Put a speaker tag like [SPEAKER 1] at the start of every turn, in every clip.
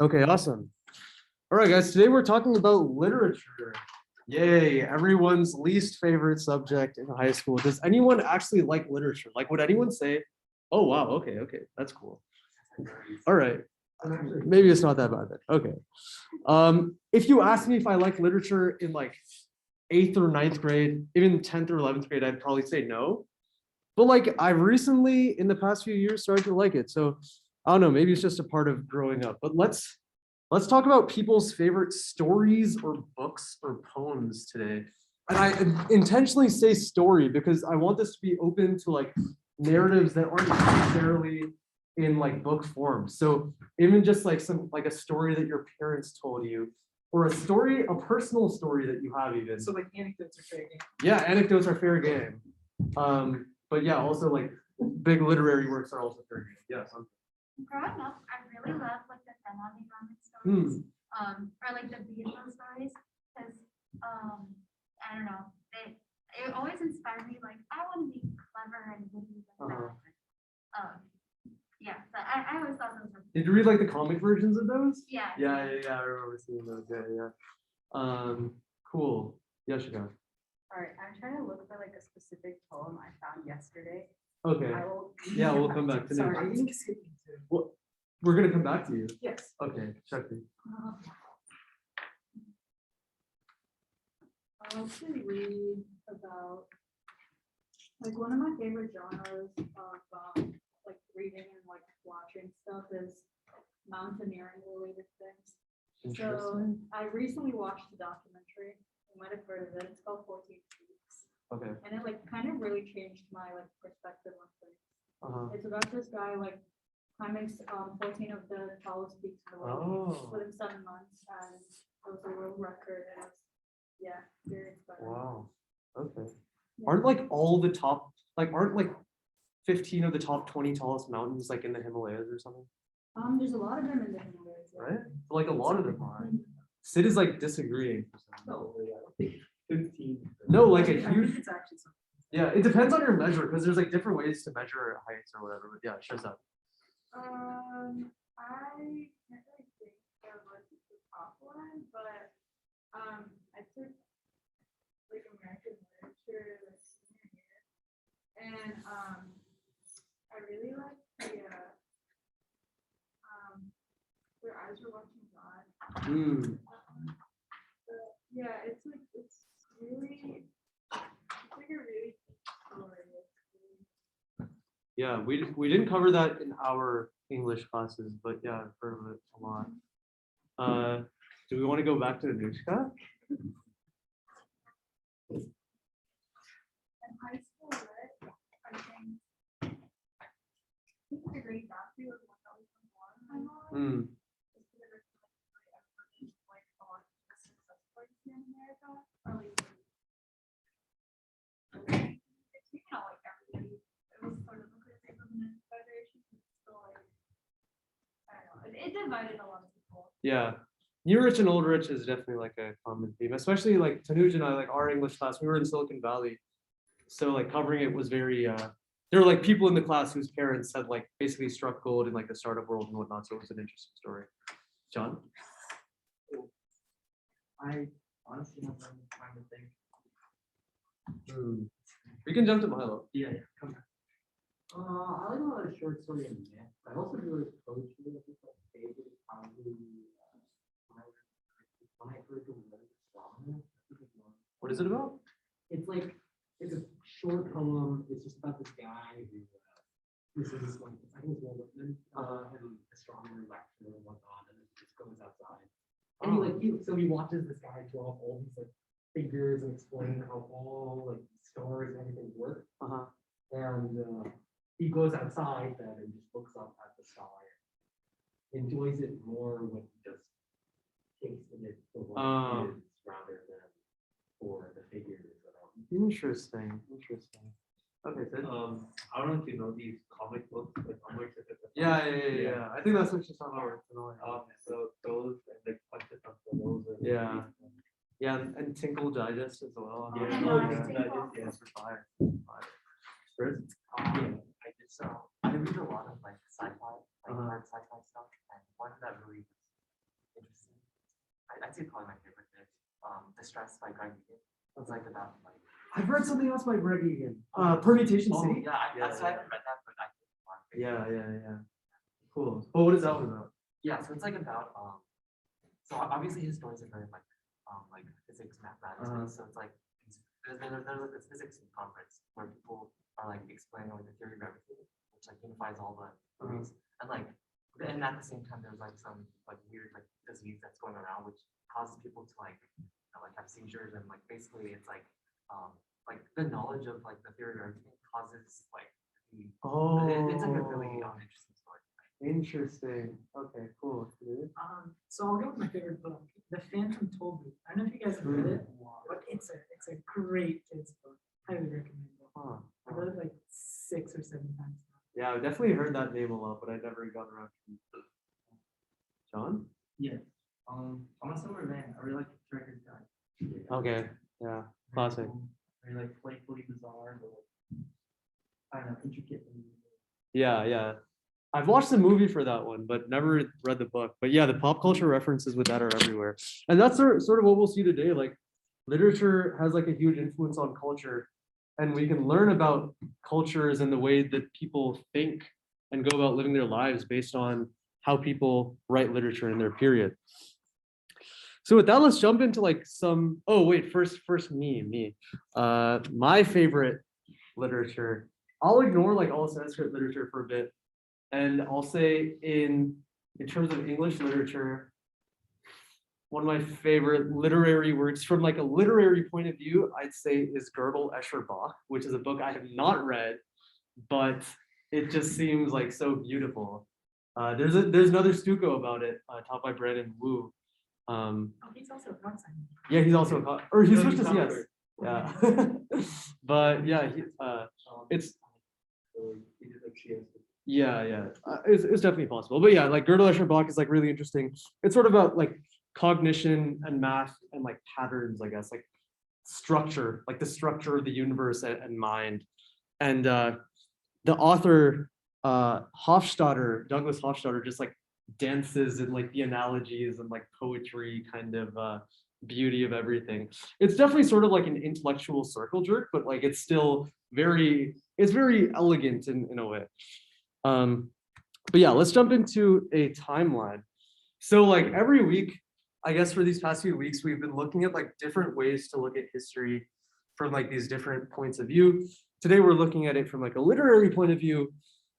[SPEAKER 1] Okay, awesome. All right, guys, today we're talking about literature. Yay, everyone's least favorite subject in high school. Does anyone actually like literature? Like, would anyone say, oh, wow, okay, that's cool. All right, maybe it's not that bad then. Okay. If you asked me if I like literature in like 8th or 9th grade, even 10th or 11th grade, I'd probably say no. But like I've recently, in the past few years, started to like it. So I don't know, maybe it's just a part of growing up. But let's talk about people's favorite stories or books or poems today. And I intentionally say story because I want this to be open to like narratives that aren't necessarily in like book form. So even just like some like a story that your parents told you, or a personal story that you have even.
[SPEAKER 2] So like anecdotes are fair game.
[SPEAKER 1] Yeah, anecdotes are fair game. But yeah, also like big literary works are also fair game. Yeah.
[SPEAKER 3] Growing up, I really loved like the family stories, or like the Beatles stories, because I don't know, it always inspired me. Like I want to be clever and witty like that. Yeah, so I always thought those were.
[SPEAKER 1] Did you read like the comic versions of those?
[SPEAKER 3] Yeah.
[SPEAKER 1] Yeah. I remember seeing those. Yeah. Cool. Ashaka.
[SPEAKER 4] All right, I'm trying to look for like a specific poem I found yesterday.
[SPEAKER 1] Okay. Yeah, we'll come back to
[SPEAKER 4] Sorry.
[SPEAKER 1] it. Well, we're gonna come back to you.
[SPEAKER 4] Yes.
[SPEAKER 1] Okay, Shakti.
[SPEAKER 4] I'll actually read about like one of my favorite genres of like reading and like watching stuff is mountaineering related things. So I recently watched a documentary. You might have heard of it. It's called 14 Peaks.
[SPEAKER 1] Okay.
[SPEAKER 4] And it like kind of really changed my like perspective on things. It's about this guy like climbing 14 of the tallest peaks in the world within 7 months, and it was a world record. And it was, very inspiring.
[SPEAKER 1] Wow. Okay.
[SPEAKER 4] Yeah.
[SPEAKER 1] Aren't like 15 of the top 20 tallest mountains like in the Himalayas or something?
[SPEAKER 4] There's a lot of them in the Himalayas. Yeah.
[SPEAKER 1] Right? Like a lot of them are. Sid is like disagreeing.
[SPEAKER 2] No, yeah, 15.
[SPEAKER 1] No, like a
[SPEAKER 2] I
[SPEAKER 1] huge.
[SPEAKER 2] think it's actually something.
[SPEAKER 1] Yeah, it depends on your measure because there's like different ways to measure heights or whatever. But yeah, sure that.
[SPEAKER 4] I can't really think of like the top one, but I took like American literature like senior year, and I really like the Their Eyes Were Watching God. Yeah, it's like really like a really deep story.
[SPEAKER 1] Yeah, we didn't cover that in our English classes, but yeah, I've heard of it a lot. Do we want to go back to Anushka?
[SPEAKER 3] In high school, right? I think the great Gatsby was one that was one. Just because it's like a lot of success stories in America. Or like, it's not like everybody. It was sort of a criticism from the Federation. Still like, I don't know. It divided a lot of people.
[SPEAKER 1] Yeah. New Rich and Old Rich is definitely like a common theme, especially like Tanuj and I, like our English class, we were in Silicon Valley. So like covering it was very, there were like people in the class whose parents had like basically struck gold in like the startup world and whatnot. So it was an interesting story. John?
[SPEAKER 2] I honestly don't know trying to think.
[SPEAKER 1] We can jump to Milo.
[SPEAKER 2] Yeah, come back. I like a lot of short story and myth. I also do like poetry. I think my favorite is probably when I heard the word astronomer.
[SPEAKER 1] What is it about?
[SPEAKER 2] It's like it's a short poem. It's just about this guy who this is like I think it's Walt Whitman, an astronomer lecturer and whatnot, and he just goes outside. And he watches this guy draw up all these like figures and explain how all like stars and everything work. And he goes outside then and just looks up at the sky. Enjoys it more when he just tasting it for what it is rather than for the figures.
[SPEAKER 1] Interesting. Okay, Sid.
[SPEAKER 5] I don't know if you know these comic books, like comics.
[SPEAKER 1] Yeah. I think that's what she's talking about.
[SPEAKER 5] So those and like punches on those.
[SPEAKER 1] Yeah, and Tinkle Digest as well.
[SPEAKER 5] Yeah.
[SPEAKER 1] Yes, for fire.
[SPEAKER 6] I read a lot of like sci-fi, like hard sci-fi stuff, and one that really interesting. I'd say probably my favorite is Distress by Carnegie. It's like about like.
[SPEAKER 1] I've read something else by Greg Egan. Permutation
[SPEAKER 6] Oh,
[SPEAKER 1] City.
[SPEAKER 6] yeah,
[SPEAKER 1] Yeah,
[SPEAKER 6] so I haven't read that, but I think it's my favorite.
[SPEAKER 1] Yeah. Cool. Oh, what is that one about?
[SPEAKER 6] Yeah, so it's like about so obviously his stories are very like physics, mathematics, based, so it's like there's this physics conference where people are like explaining like the theory of everything, which like unifies all the theories, and like and at the same time there's like some like weird like disease that's going around which causes people to like like have seizures, and like basically it's like the knowledge of like the theory of everything causes like the it's like a really interesting story.
[SPEAKER 1] Interesting. Okay, cool.
[SPEAKER 2] So I'll go with my favorite book, The Phantom Tollbooth. I don't know if you guys have read it, but it's a great kids book. Highly recommend it.
[SPEAKER 1] Huh.
[SPEAKER 2] I read it like 6 or 7 times now.
[SPEAKER 1] Yeah, I've definitely heard that name a lot, but I never got around to it. John?
[SPEAKER 5] Yeah. I'm a similar man. I really like the Treasure Guy.
[SPEAKER 1] Okay. Yeah. Classic.
[SPEAKER 5] Very like playfully bizarre, but like, I don't know, intricate.
[SPEAKER 1] Yeah. I've watched the movie for that one, but never read the book. But yeah, the pop culture references with that are everywhere. And that's sort of what we'll see today. Like literature has like a huge influence on culture, and we can learn about cultures and the way that people think and go about living their lives based on how people write literature in their period. So with that, let's jump into like some, oh wait, first me. My favorite literature, I'll ignore like all Sanskrit literature for a bit. And I'll say in terms of English literature, one of my favorite literary works from like a literary point of view, I'd say is Gödel Escher Bach, which is a book I have not read, but it just seems like so beautiful. There's another Stuco about it, taught by Brandon Wu.
[SPEAKER 2] Oh, he's also a cock sign.
[SPEAKER 1] Yeah, he's also or he's switched to CS.
[SPEAKER 5] covered.
[SPEAKER 1] Yeah, but yeah, it's yeah. It's definitely possible. But yeah, like Gödel Escher Bach is like really interesting. It's sort of about like cognition and math and like patterns, I guess, like structure, like the structure of the universe and mind. And the author Hofstadter, Douglas Hofstadter, just like dances and like the analogies and like poetry kind of beauty of everything. It's definitely sort of like an intellectual circle jerk, but like it's still very elegant in a way. But yeah, let's jump into a timeline. So like every week, I guess for these past few weeks, we've been looking at like different ways to look at history from like these different points of view. Today, we're looking at it from like a literary point of view.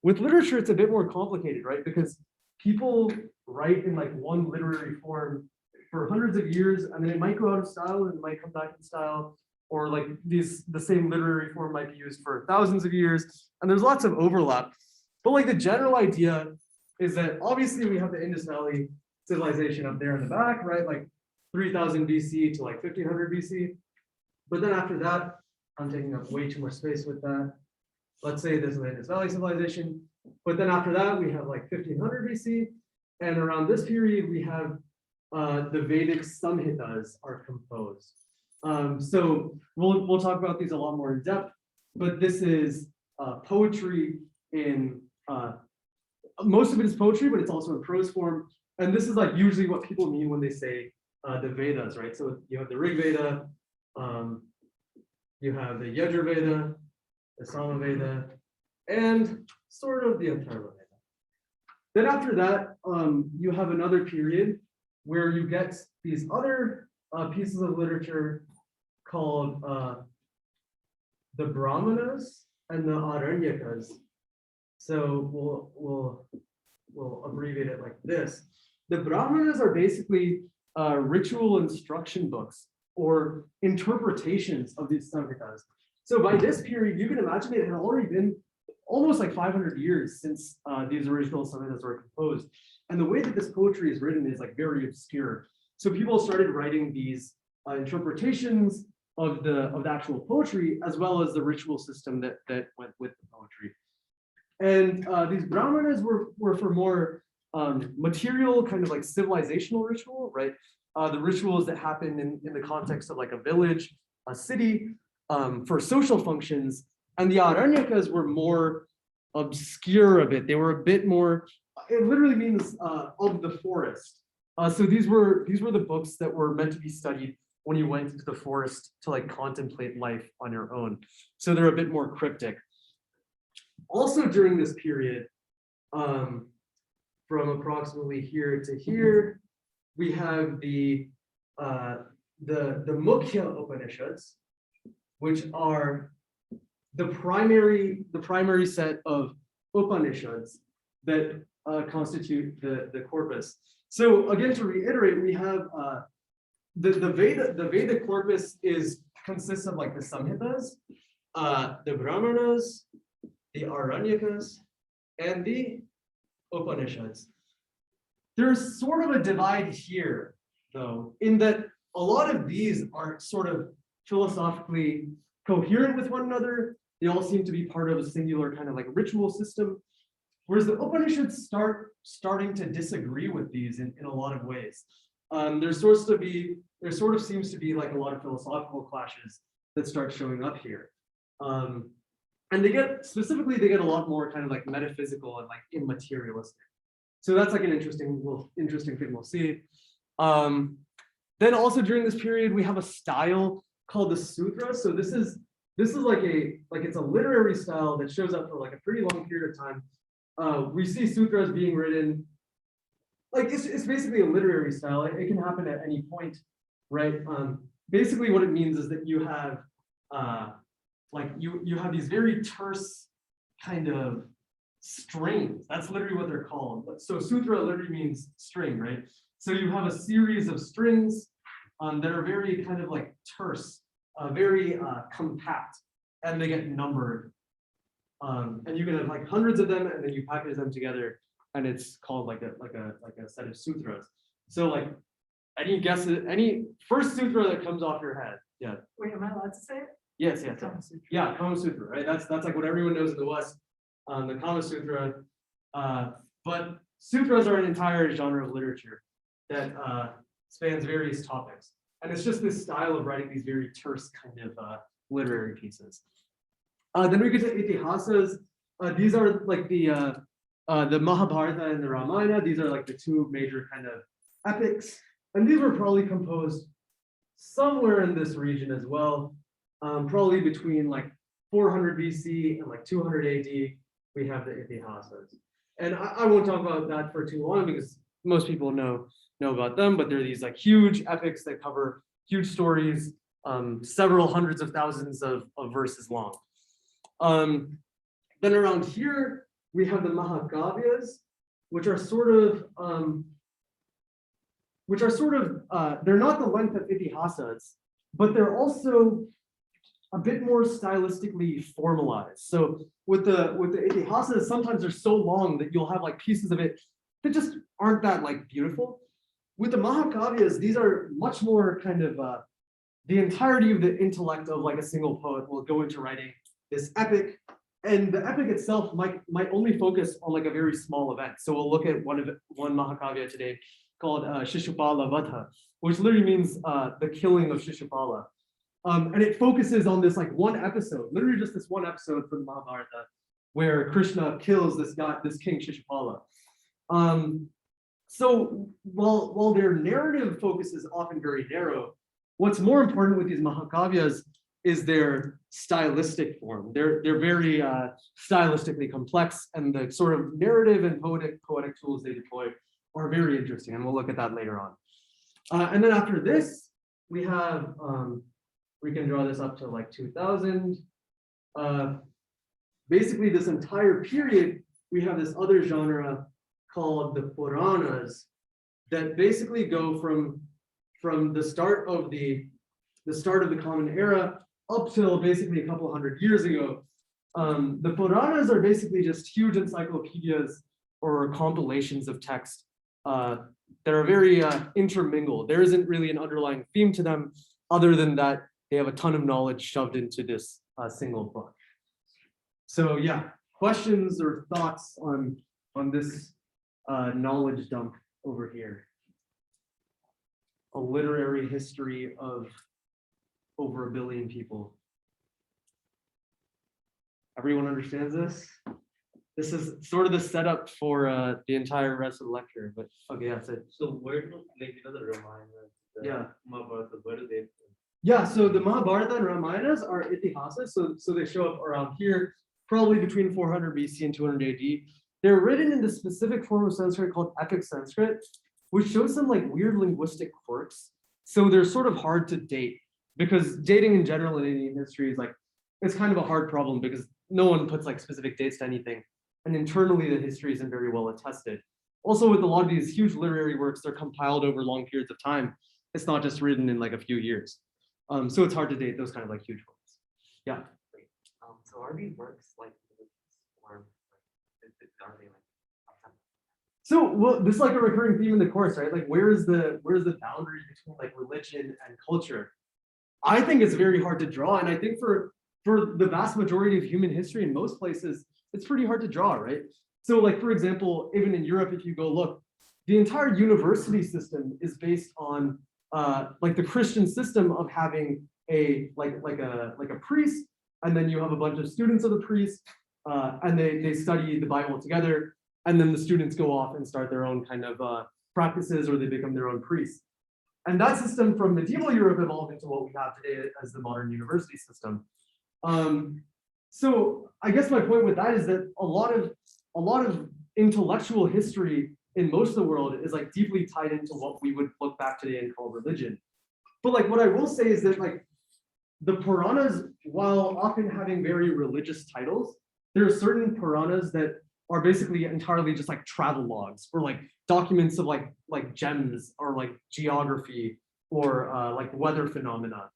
[SPEAKER 1] With literature, it's a bit more complicated, right? Because people write in like one literary form for hundreds of years, and then it might go out of style and it might come back in style, or like the same literary form might be used for thousands of years, and there's lots of overlap. But like the general idea is that obviously we have the Indus Valley civilization up there in the back, right? Like 3000 BC to like 1500 BC. But then after that, I'm taking up way too much space with that. Let's say this is the Indus Valley civilization. But then after that, we have like 1500 BC. And around this period, we have the Vedic Samhitas are composed. So we'll talk about these a lot more in depth, but this is poetry in, most of it is poetry, but it's also in prose form. And this is like usually what people mean when they say the Vedas, right? So you have the Rig Veda, you have the Yajur Veda, the Sama Veda, and sort of the Atharva Veda. Then after that, you have another period where you get these other pieces of literature called the Brahmanas and the Aranyakas. So we'll abbreviate it like this. The Brahmanas are basically ritual instruction books or interpretations of these Samhitas. So by this period, you can imagine it had already been almost like 500 years since these original Samhitas were composed. And the way that this poetry is written is like very obscure. So people started writing these interpretations of the actual poetry, as well as the ritual system that went with the poetry. And these Brahmanas were for more material, kind of like civilizational ritual, right? The rituals that happen in the context of like a village, a city, for social functions. And the Aranyakas were more obscure a bit. They were a bit more, it literally means of the forest. So these were the books that were meant to be studied when you went into the forest to like contemplate life on your own. So they're a bit more cryptic. Also during this period, from approximately here to here, we have the Mukhya Upanishads, which are the primary set of Upanishads that constitute the corpus. So again, to reiterate, we have the Veda corpus consists of like the Samhitas, the Brahmanas, the Aranyakas, and the Upanishads. There's sort of a divide here, though, in that a lot of these are sort of philosophically coherent with one another. They all seem to be part of a singular kind of like ritual system. Whereas the Upanishads starting to disagree with these in a lot of ways. There sort of seems to be like a lot of philosophical clashes that start showing up here. And they get a lot more kind of like metaphysical and like immaterialistic. So that's like an interesting thing we'll see. Then also during this period, we have a style called the sutra. So this is like it's a literary style that shows up for like a pretty long period of time. We see sutras being written, like it's basically a literary style. It can happen at any point, right? Basically what it means is that you have you have these very terse kind of strings. That's literally what they're called. So sutra literally means string, right? So you have a series of strings that are very kind of like terse, very compact, and they get numbered. And you can have like hundreds of them, and then you package them together, and it's called like a set of sutras. So like any first sutra that comes off your head. Yeah.
[SPEAKER 5] Wait, am I allowed to say it?
[SPEAKER 1] Yes.
[SPEAKER 5] Kama Sutra.
[SPEAKER 1] Yeah, Kama Sutra, right? That's like what everyone knows in the West, the Kama Sutra. But sutras are an entire genre of literature that spans various topics. And it's just this style of writing these very terse kind of literary pieces. Then we get to Itihasas. These are like the Mahabharata and the Ramayana. These are like the two major kind of epics. And these were probably composed somewhere in this region as well. Probably between like 400 BC and like 200 AD, we have the Itihasas. And I won't talk about that for too long because most people know about them, but they're these like huge epics that cover huge stories, several hundreds of thousands of verses long. Then around here, we have the Mahakavyas, which are sort of, they're not the length of Itihasas, but they're also a bit more stylistically formalized. So with the Itihasas, sometimes they're so long that you'll have like pieces of it that just aren't that like beautiful. With the Mahakavyas, these are much more kind of the entirety of the intellect of like a single poet will go into writing this epic, and the epic itself might only focus on like a very small event. So we'll look at one Mahakavya today called Shishupala Vadha, which literally means the killing of Shishupala. And it focuses on this like one episode, literally just this one episode from the Mahabharata, where Krishna kills this king Shishupala. So while their narrative focus is often very narrow, what's more important with these Mahakavyas is their stylistic form. They're very stylistically complex, and the sort of narrative and poetic tools they deploy are very interesting, and we'll look at that later on. And then after this, we have, we can draw this up to like 2000. Basically, this entire period, we have this other genre called the Puranas that basically go from the start of the Common Era up till basically a couple hundred years ago. The Puranas are basically just huge encyclopedias or compilations of text that are very intermingled. There isn't really an underlying theme to them other than that they have a ton of knowledge shoved into this single book. So yeah, questions or thoughts on this knowledge dump over here? A literary history of over 1 billion people. Everyone understands this? this is sort of the setup for the entire rest of the lecture, but okay, that's it.
[SPEAKER 5] So where do, like, you know, the Ramayana, the
[SPEAKER 1] Yeah.
[SPEAKER 5] Mahabharata, where do they?
[SPEAKER 1] Yeah, so the Mahabharata and Ramayanas are itihasas, so they show up around here, probably between 400 BC and 200 AD. They're written in the specific form of Sanskrit called epic Sanskrit, which shows some like weird linguistic quirks. So they're sort of hard to date because dating in general in Indian history is like, it's kind of a hard problem because no one puts like specific dates to anything. And internally the history isn't very well attested. Also with a lot of these huge literary works, they're compiled over long periods of time. It's not just written in like a few years. So it's hard to date those kind of like huge works. Yeah.
[SPEAKER 6] So are these works like religious or like, are they like?
[SPEAKER 1] So well, this is like a recurring theme in the course, right? Like where's the boundary between like religion and culture? I think it's very hard to draw, and I think for the vast majority of human history in most places, it's pretty hard to draw, right? So like for example, even in Europe, if you go look, the entire university system is based on like the Christian system of having a like a priest, and then you have a bunch of students of the priest, and they study the Bible together, and then the students go off and start their own kind of practices, or they become their own priests. And that system from medieval Europe evolved into what we have today as the modern university system. So I guess my point with that is that a lot of intellectual history in most of the world is like deeply tied into what we would look back today and call religion. But like what I will say is that like the Puranas, while often having very religious titles, there are certain Puranas that are basically entirely just like travel logs or like documents of like gems or like geography or like weather phenomena.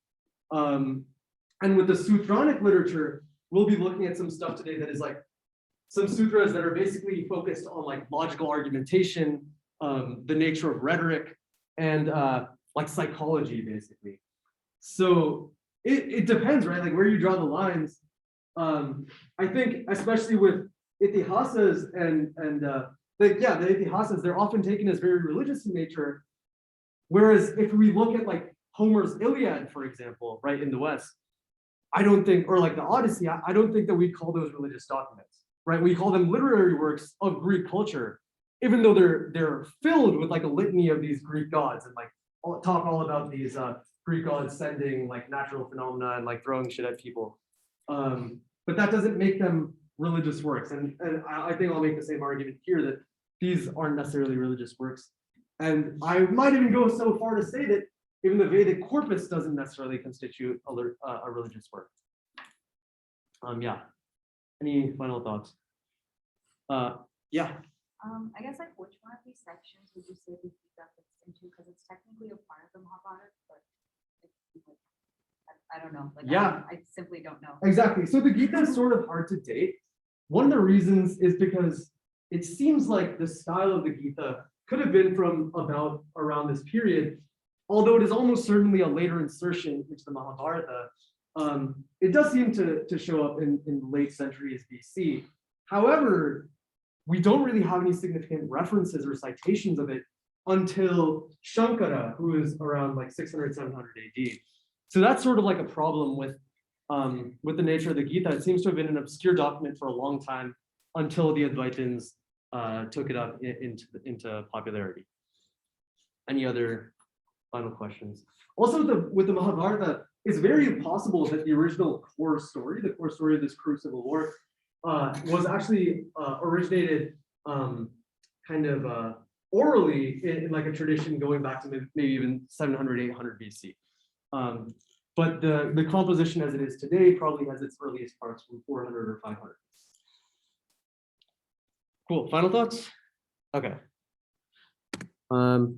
[SPEAKER 1] And with the Sutranic literature, we'll be looking at some stuff today that is like some sutras that are basically focused on like logical argumentation, the nature of rhetoric, and like psychology, basically. So it depends, right? Like where you draw the lines. I think especially with itihasas and the itihasas, they're often taken as very religious in nature. Whereas if we look at like Homer's Iliad, for example, right in the West, I don't think, or like the Odyssey, I don't think that we call those religious documents, right? We call them literary works of Greek culture, even though they're filled with like a litany of these Greek gods and like talk all about these Greek gods sending like natural phenomena and like throwing shit at people. But that doesn't make them religious works. And I think I'll make the same argument here that these aren't necessarily religious works. And I might even go so far to say that even the Vedic corpus doesn't necessarily constitute a religious work. Yeah. Any final thoughts? Yeah.
[SPEAKER 7] I guess like which one of these sections would you say the Gita fits into? Because it's technically a part of the Mahabharata, but I don't know. Like,
[SPEAKER 1] Yeah.
[SPEAKER 7] I simply don't know.
[SPEAKER 1] Exactly. So the Gita is sort of hard to date. One of the reasons is because it seems like the style of the Gita could have been from about around this period, although it is almost certainly a later insertion into the Mahabharata. It does seem to show up in late centuries BC. However, we don't really have any significant references or citations of it until Shankara, who is around like 600, 700 AD. So that's sort of like a problem with the nature of the Gita. It seems to have been an obscure document for a long time until the Advaitins took it up into popularity. Any other final questions? Also, with the Mahabharata, it's very possible that the original core story, the core story of this Kuru civil war, was actually originated kind of orally in like a tradition going back to maybe even 700, 800 BC. But the composition as it is today probably has its earliest parts from 400 or 500. Cool. Final thoughts? Okay. All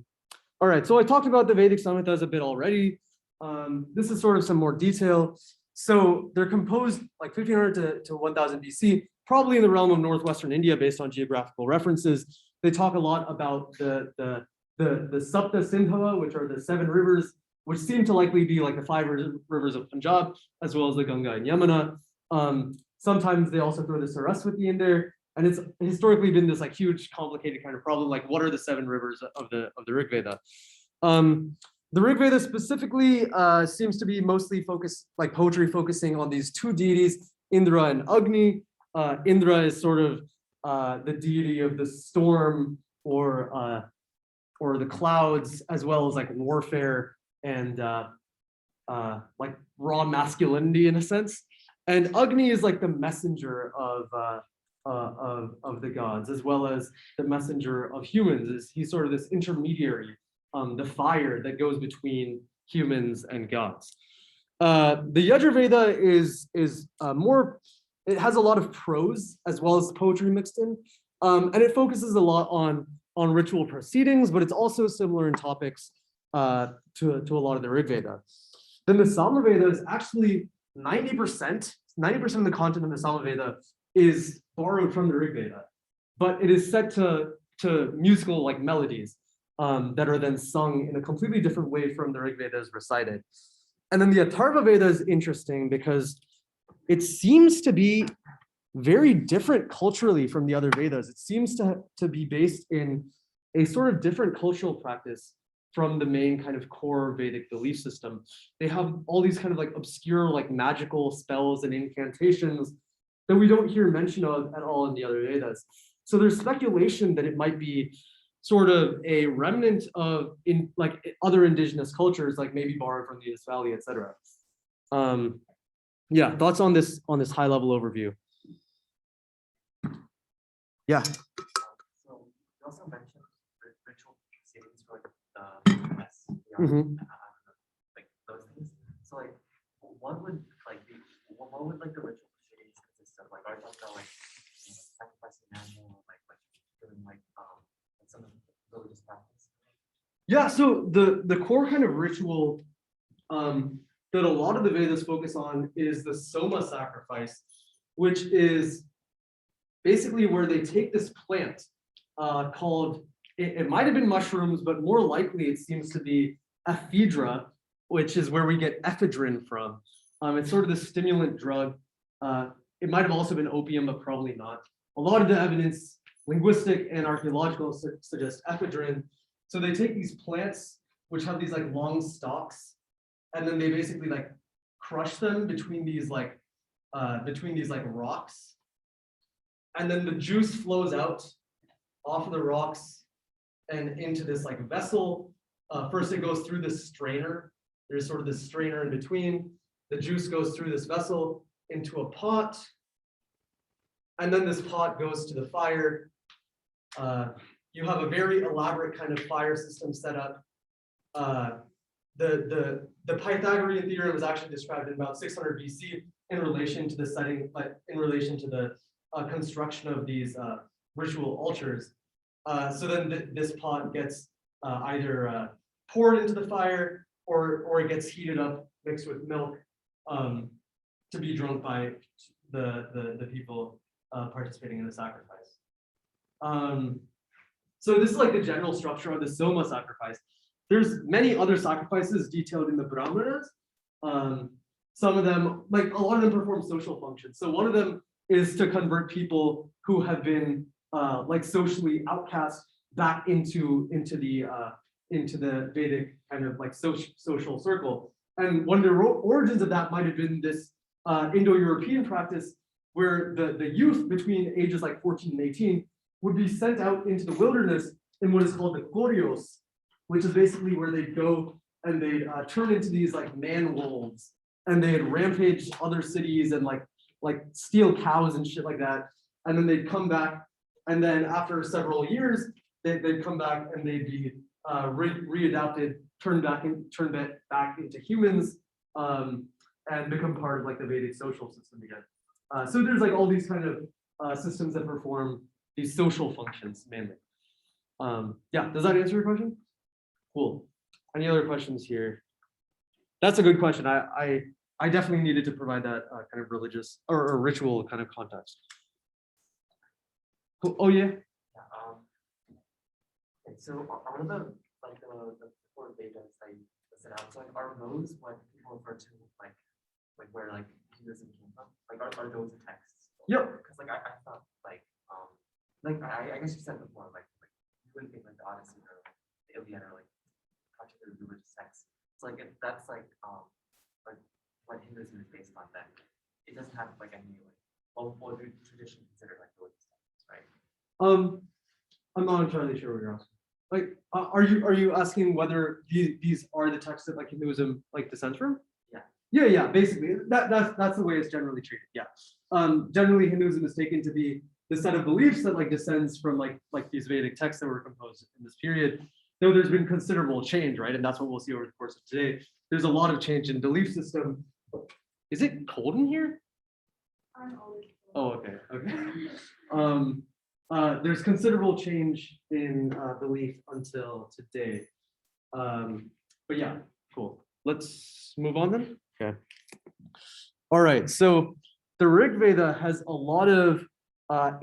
[SPEAKER 1] right. So I talked about the Vedic Samhitas a bit already. This is sort of some more detail. So they're composed like 1500 to 1000 BC, probably in the realm of northwestern India based on geographical references. They talk a lot about the Sapta Sindhava, which are the 7 rivers, which seem to likely be like the 5 rivers of Punjab, as well as the Ganga and Yamuna. Sometimes they also throw the Saraswati in there. And it's historically been this like huge, complicated kind of problem. Like, what are the 7 rivers of the Rig Veda? The Rig Veda specifically seems to be mostly focused, like poetry focusing on these 2 deities, Indra and Agni. Indra is sort of the deity of the storm or the clouds, as well as like warfare and like raw masculinity in a sense. And Agni is like the messenger of the gods, as well as the messenger of humans. He's sort of this intermediary, the fire that goes between humans and gods. The Yajurveda is more, it has a lot of prose as well as poetry mixed in, and it focuses a lot on ritual proceedings, but it's also similar in topics to a lot of the Rig Veda. Then the Samaveda is actually 90% of the content of the Samaveda is borrowed from the Rig Veda, but it is set to musical like melodies that are then sung in a completely different way from the Rig Veda is recited. And then the Atharva Veda is interesting because it seems to be very different culturally from the other Vedas. It seems to be based in a sort of different cultural practice from the main kind of core Vedic belief system. They have all these kind of like obscure, like magical spells and incantations that we don't hear mention of at all in the other Vedas. So there's speculation that it might be sort of a remnant of like other indigenous cultures, like maybe borrowed from the Indus Valley, etc. Yeah, thoughts on this high level overview? Yeah.
[SPEAKER 6] So you also mentioned ritual proceedings for the mess, like those things. So like, what would like be what would like the ritual proceedings consist of? Like, are you talking about like sacrificing an animal, like doing like some of the religious practice?
[SPEAKER 1] Yeah. So the core kind of ritual that a lot of the Vedas focus on is the soma sacrifice, which is basically where they take this plant called, it might have been mushrooms, but more likely it seems to be ephedra, which is where we get ephedrine from. It's sort of the stimulant drug. It might have also been opium, but probably not. A lot of the evidence, linguistic and archaeological, suggests ephedrine. So they take these plants, which have these like long stalks, and then they basically like crush them between these like rocks. And then the juice flows out off of the rocks and into this like vessel. First it goes through this strainer. There's sort of this strainer in between. The juice goes through this vessel into a pot. And then this pot goes to the fire. You have a very elaborate kind of fire system set up. The Pythagorean theorem was actually described in about 600 BC in relation to the setting, in relation to the construction of these ritual altars. So then this pot gets either poured into the fire or it gets heated up, mixed with milk, to be drunk by the people participating in the sacrifice. So this is like the general structure of the soma sacrifice. There's many other sacrifices detailed in the Brahmanas. Some of them, like a lot of them perform social functions. So one of them is to convert people who have been like socially outcast back into the Vedic kind of like social circle. And one of the origins of that might have been this Indo-European practice where the youth between ages like 14 and 18 would be sent out into the wilderness in what is called the Korios, which is basically where they'd go and they'd turn into these like man wolves, and they'd rampage other cities and like steal cows and shit like that. And then they'd come back, and then after several years, they'd come back and they'd be readapted, turned back into humans, and become part of like the Vedic social system again. So there's like all these kind of systems that perform these social functions mainly. Yeah, does that answer your question? Cool. Any other questions here? That's a good question. I definitely needed to provide that kind of religious or ritual kind of context. Cool. Oh yeah.
[SPEAKER 6] And so one of the like the four Vedas that you listed out, so like are those what people refer to like where like Hinduism came from? Like are those texts?
[SPEAKER 1] Yep.
[SPEAKER 6] Because like I thought like I guess you said before like you wouldn't think like the Odyssey or like the Iliad or like particular religious texts. So like if that's like what Hinduism is based on, then it doesn't have like any like what would tradition consider like religious texts,
[SPEAKER 1] I'm not entirely sure what you're asking. Like, are you asking whether these are the texts that like Hinduism like descends from?
[SPEAKER 6] Yeah.
[SPEAKER 1] Yeah. Basically, that's the way it's generally treated. Yeah. Generally, Hinduism is taken to be the set of beliefs that like descends from like these Vedic texts that were composed in this period. Though there's been considerable change, right? And that's what we'll see over the course of today. There's a lot of change in belief system. Is it cold in here?
[SPEAKER 4] I'm always.
[SPEAKER 1] Oh, okay. There's considerable change in belief until today. But yeah, cool. Let's move on then. Okay. All right. So the Rig Veda has a lot of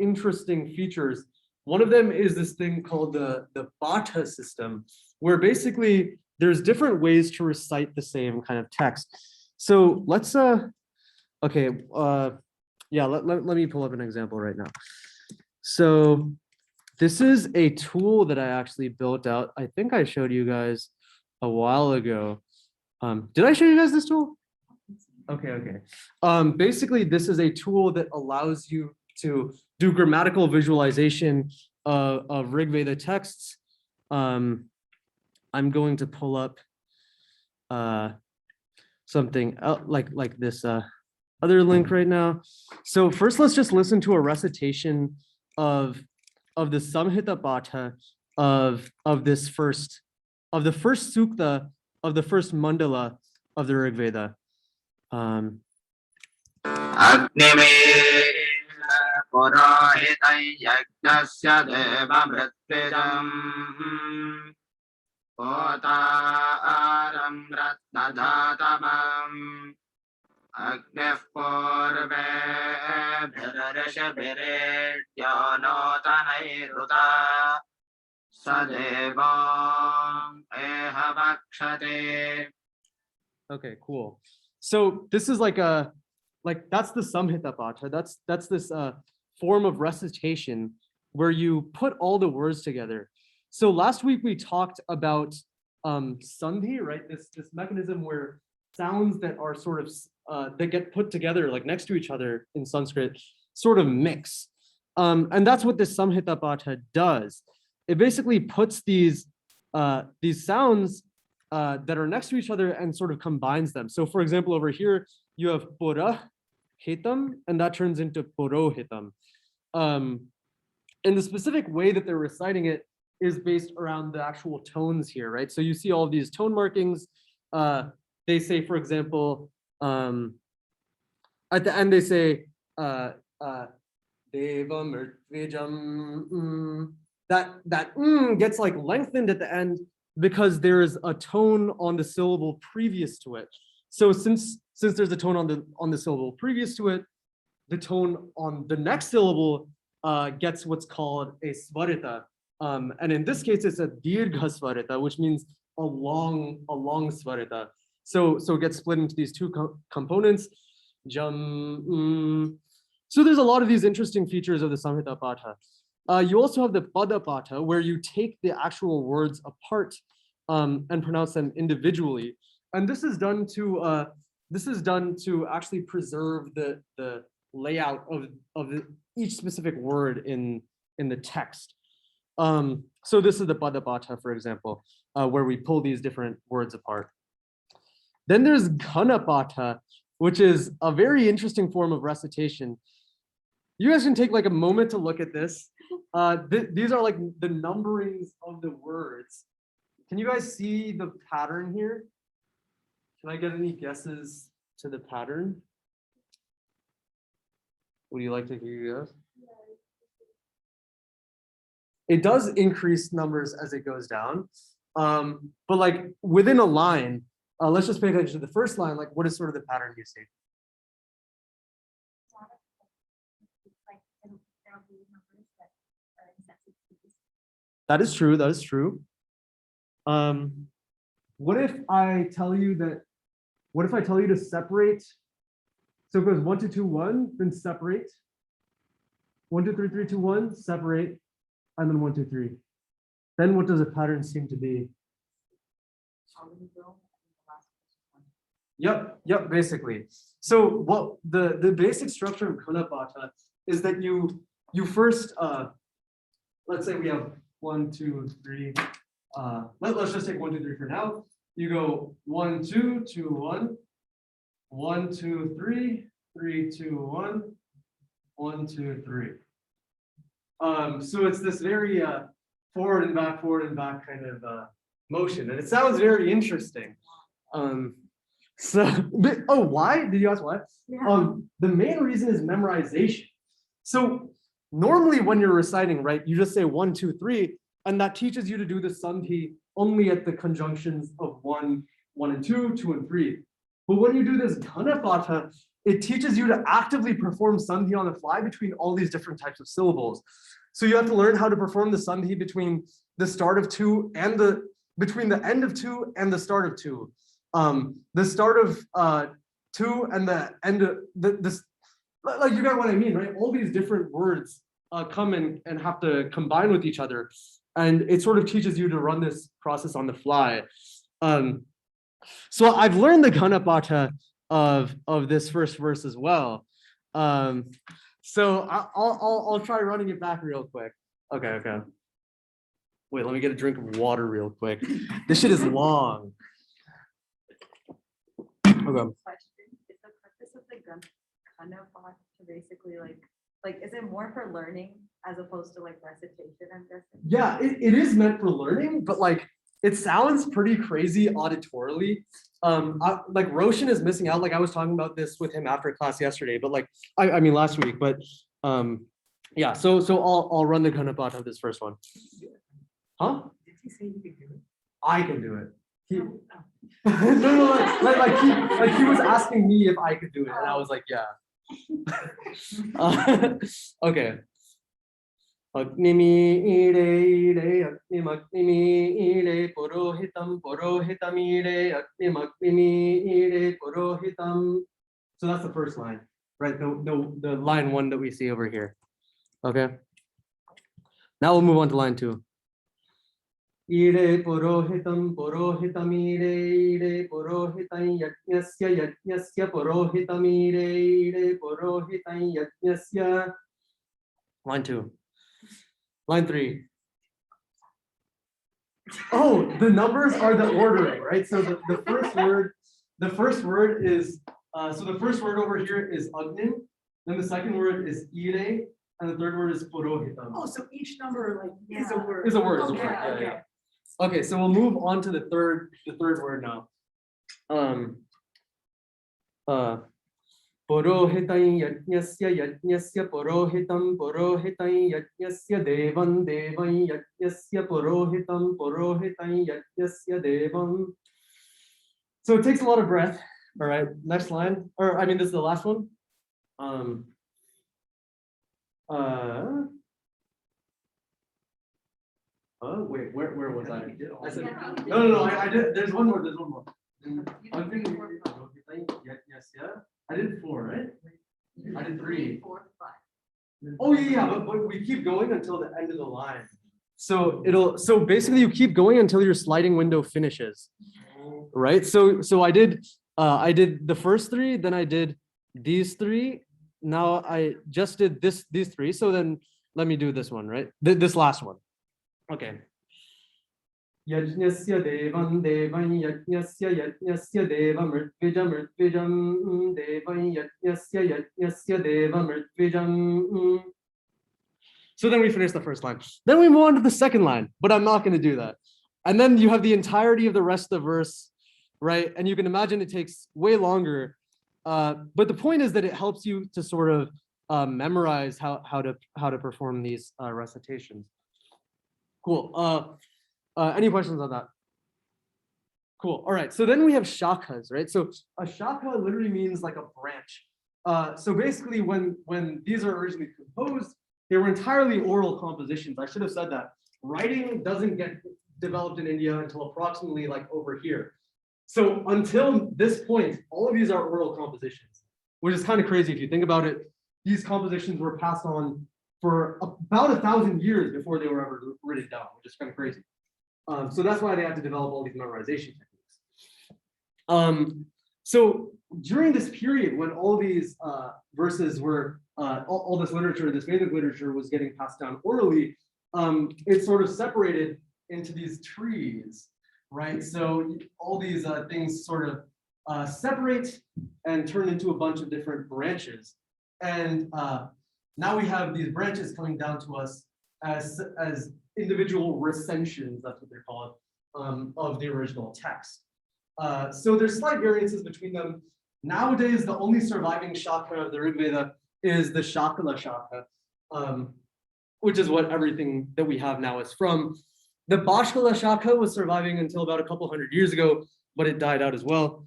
[SPEAKER 1] interesting features. One of them is this thing called the Bhatha system, where basically there's different ways to recite the same kind of text. So let's yeah, let me pull up an example right now. So this is a tool that I actually built out. I think I showed you guys a while ago. Did I show you guys this tool? Okay. Basically, this is a tool that allows you to do grammatical visualization of Rig Veda texts. I'm going to pull up something like this other link right now. So first, let's just listen to a recitation of the Samhita Bhatha of the first sukta of the first mandala of the Rig Veda.
[SPEAKER 8] पुरोहितं यज्ञस्य देवमृत्युजम् होतारं रत्नधातमम् अग्निः पूर्वेभिर्ऋषभिरेड्यो नूतनैरुता स देवो एह वक्षते.
[SPEAKER 1] Okay, cool. So this is that's the Samhita Bhatha. That's this form of recitation where you put all the words together. So last week we talked about sandhi, right? This mechanism where sounds that are sort of that get put together like next to each other in Sanskrit sort of mix. And that's what this Samhita Bhatha does. It basically puts these sounds that are next to each other and sort of combines them. So for example, over here, you have pura hitam, and that turns into purohitam. And the specific way that they're reciting it is based around the actual tones here, right? So you see all these tone markings. They say, for example, at the end, they say, Deva Mritvijam. That gets like lengthened at the end because there is a tone on the syllable previous to it. So since there's a tone on the syllable previous to it, the tone on the next syllable gets what's called a svarita. And in this case, it's a dirgha svarita, which means a long svarita. So it gets split into these two components. Jam. So there's a lot of these interesting features of the Samhita Bhatha. You also have the Pada Bhatha, where you take the actual words apart and pronounce them individually. And this is done to actually preserve the layout of each specific word in the text. So this is the Pada Bhatha, for example, where we pull these different words apart. Then there's Ghana Bhatha, which is a very interesting form of recitation. You guys can take like a moment to look at this. These are like the numberings of the words. Can you guys see the pattern here? Can I get any guesses to the pattern? Would you like to hear guess? It does increase numbers as it goes down. But like within a line, let's just pay attention to the first line. Like, what is sort of the pattern you see? That is true. That is true. What if I tell you to separate? So it goes 1, 2, 2, 1, then separate. 1, 2, 3, 3, 2, 1, separate, and then 1, 2, 3. Then what does the pattern seem to be? Yep, basically. So what the basic structure of Ghana Bhatha is that you you first, let's say we have 1, 2, 3. Let's just take 1, 2, 3 for now. You go 1, 2, 2, 1, 1, 2, 3, 3, 2, 1, 1, 2, 3. So it's this very forward and back kind of motion, and it sounds very interesting. Why? Did you ask why?
[SPEAKER 4] Yeah.
[SPEAKER 1] The main reason is memorization. So normally when you're reciting, right, you just say 1, 2, 3, and that teaches you to do the sandhi only at the conjunctions of 1, 1 and 2, 2 and 3. But when you do this Ghanapatha, it teaches you to actively perform sandhi on the fly between all these different types of syllables. So you have to learn how to perform the sandhi between the start of 2 and between the end of 2 and the start of 2. The start of 2 and the end of this, like you got what I mean, right? All these different words come and have to combine with each other. And it sort of teaches you to run this process on the fly. So I've learned the Ghanapatha of this first verse as well. So I'll try running it back real quick. Okay. Wait, let me get a drink of water real quick. This shit is long. Okay.
[SPEAKER 7] Question, is the purpose of the Ghanapatha to basically like, is it more for learning as opposed to like recitation, I'm guessing?
[SPEAKER 1] Yeah, it is meant for learning, but like it sounds pretty crazy auditorily. Like Roshan is missing out. Like I was talking about this with him after class yesterday, but like I mean last week, but yeah, so I'll run the Ghanapatha of this first one. Huh?
[SPEAKER 5] Did he say you could do it?
[SPEAKER 1] I can do it. No, like he was asking me if I could do it, and I was like, yeah. Okay. Agnimi ire agnimi ire purohitam ire agnimi ire purohitam. So that's the first line, right? The line 1 that we see over here. Okay. Now we'll move on to line 2. Ire purohitam ire purohitam yajnasya purohitam ire purohitam yajnasya. Line 2. Line 3. Oh, the numbers are the ordering, right? So the first word is so the first word over here is agnin, then the second word is ire, and the third word is purohitam.
[SPEAKER 4] Oh, so each number like is a word.
[SPEAKER 1] Is a word.
[SPEAKER 4] Okay,
[SPEAKER 1] Yeah,
[SPEAKER 4] okay.
[SPEAKER 1] yeah. Okay, so we'll move on to the third word now. Purohitam yajnasya purohitam yajnasya devam yajnasya purohitam yajnasya devam. So it takes a lot of breath. All right, next line, or I mean this is the last one. Wait, where was I? I said no. I did. There's one more. Yes, yeah. I did 4, right? I did 3.
[SPEAKER 7] 4, 5.
[SPEAKER 1] Oh yeah, but we keep going until the end of the line. So basically you keep going until your sliding window finishes, right? So I did the first 3, then I did these 3. Now I just did these 3. So then let me do this one, right? This last one. Okay. Yajnasya devam yajnasya devam mritvijam devam yajnasya devam mritvijam. So then we finish the first line. Then we move on to the second line, but I'm not going to do that. And then you have the entirety of the rest of the verse, right? And you can imagine it takes way longer. But the point is that it helps you to sort of memorize how to perform these recitations. Cool. Any questions on that? Cool. All right. So then we have shakas, right? So a shaka literally means like a branch. So basically, when these are originally composed, they were entirely oral compositions. I should have said that. Writing doesn't get developed in India until approximately like over here. So until this point, all of these are oral compositions, which is kind of crazy if you think about it. These compositions were passed on for about 1,000 years before they were ever written down, which is kind of crazy. So that's why they had to develop all these memorization techniques. So during this period when all these verses were all this literature, this Vedic literature was getting passed down orally, it's sort of separated into these trees, right? So all these things sort of separate and turn into a bunch of different branches. And now we have these branches coming down to us as individual recensions, that's what they're called, of the original text. So there's slight variances between them. Nowadays, the only surviving shaka of the Rig Veda is the Shakala Shaka, which is what everything that we have now is from. The Bashkala Shaka was surviving until about a couple hundred years ago, but it died out as well.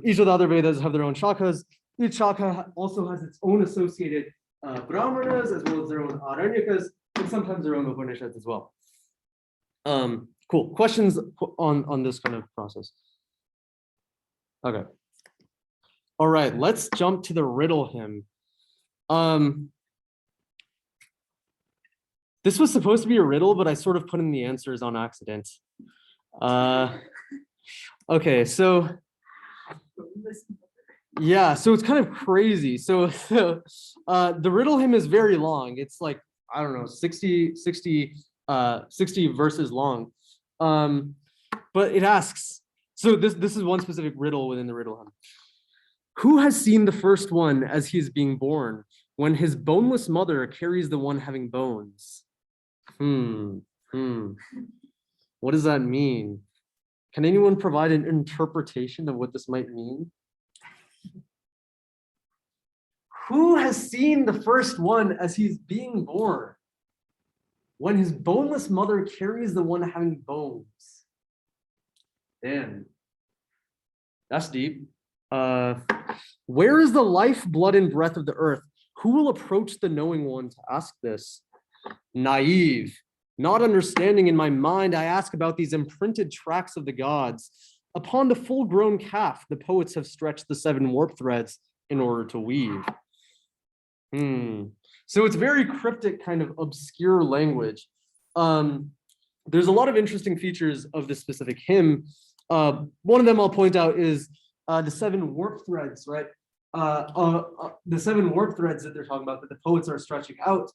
[SPEAKER 1] Each of the other Vedas have their own shakas. Each shaka also has its own associated brahmanas, as well as their own aranyakas, and sometimes their own Upanishads as well. Cool. Questions on this kind of process? Okay. All right, let's jump to the Riddle Hymn. This was supposed to be a riddle, but I sort of put in the answers on accident. Okay, so yeah, so it's kind of crazy. So the Riddle Hymn is very long. It's like, I don't know, 60 verses long. But it asks, so this is one specific riddle within the Riddle Hymn. Who has seen the first one as he is being born, when his boneless mother carries the one having bones? What does that mean? Can anyone provide an interpretation of what this might mean? Who has seen the first one as he's being born, when his boneless mother carries the one having bones? Damn, that's deep. Where is the life, blood, and breath of the earth? Who will approach the knowing one to ask this? Naive, not understanding in my mind, I ask about these imprinted tracks of the gods. Upon the full-grown calf, the poets have stretched the 7 warp threads in order to weave. So it's very cryptic, kind of obscure language. There's a lot of interesting features of this specific hymn. One of them I'll point out is the 7 warp threads, right? The 7 warp threads that they're talking about that the poets are stretching out.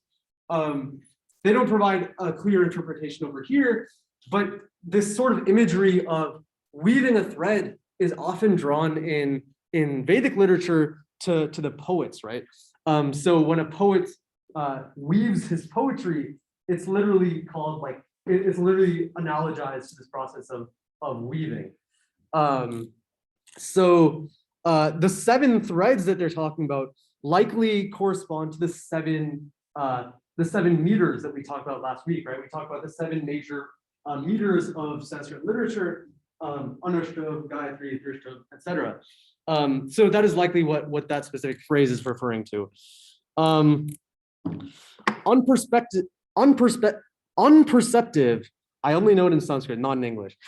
[SPEAKER 1] They don't provide a clear interpretation over here, but this sort of imagery of weaving a thread is often drawn in Vedic literature to the poets, right? So when a poet weaves his poetry, it's literally called like, it's literally analogized to this process of weaving. So the 7 threads that they're talking about likely correspond to the 7 meters that we talked about last week, right? We talked about the 7 major meters of Sanskrit literature, Anushtum, Gayatri, Drishtam, etc. So that is likely what that specific phrase is referring to. Unperceptive, I only know it in Sanskrit, not in English.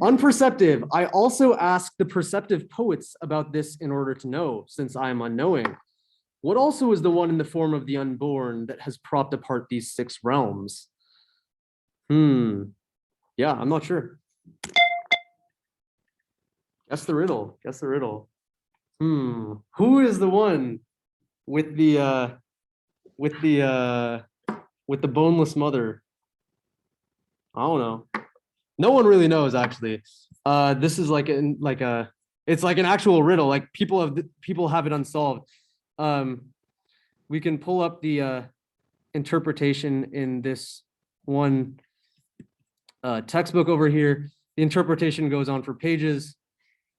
[SPEAKER 1] Unperceptive, I also ask the perceptive poets about this in order to know, since I am unknowing. What also is the one in the form of the unborn that has propped apart these 6 realms? Yeah, I'm not sure. Guess the riddle. Guess the riddle. Who is the one with the boneless mother? I don't know. No one really knows, actually. This is it's like an actual riddle. Like people have it unsolved. We can pull up the interpretation in this one textbook over here. The interpretation goes on for pages.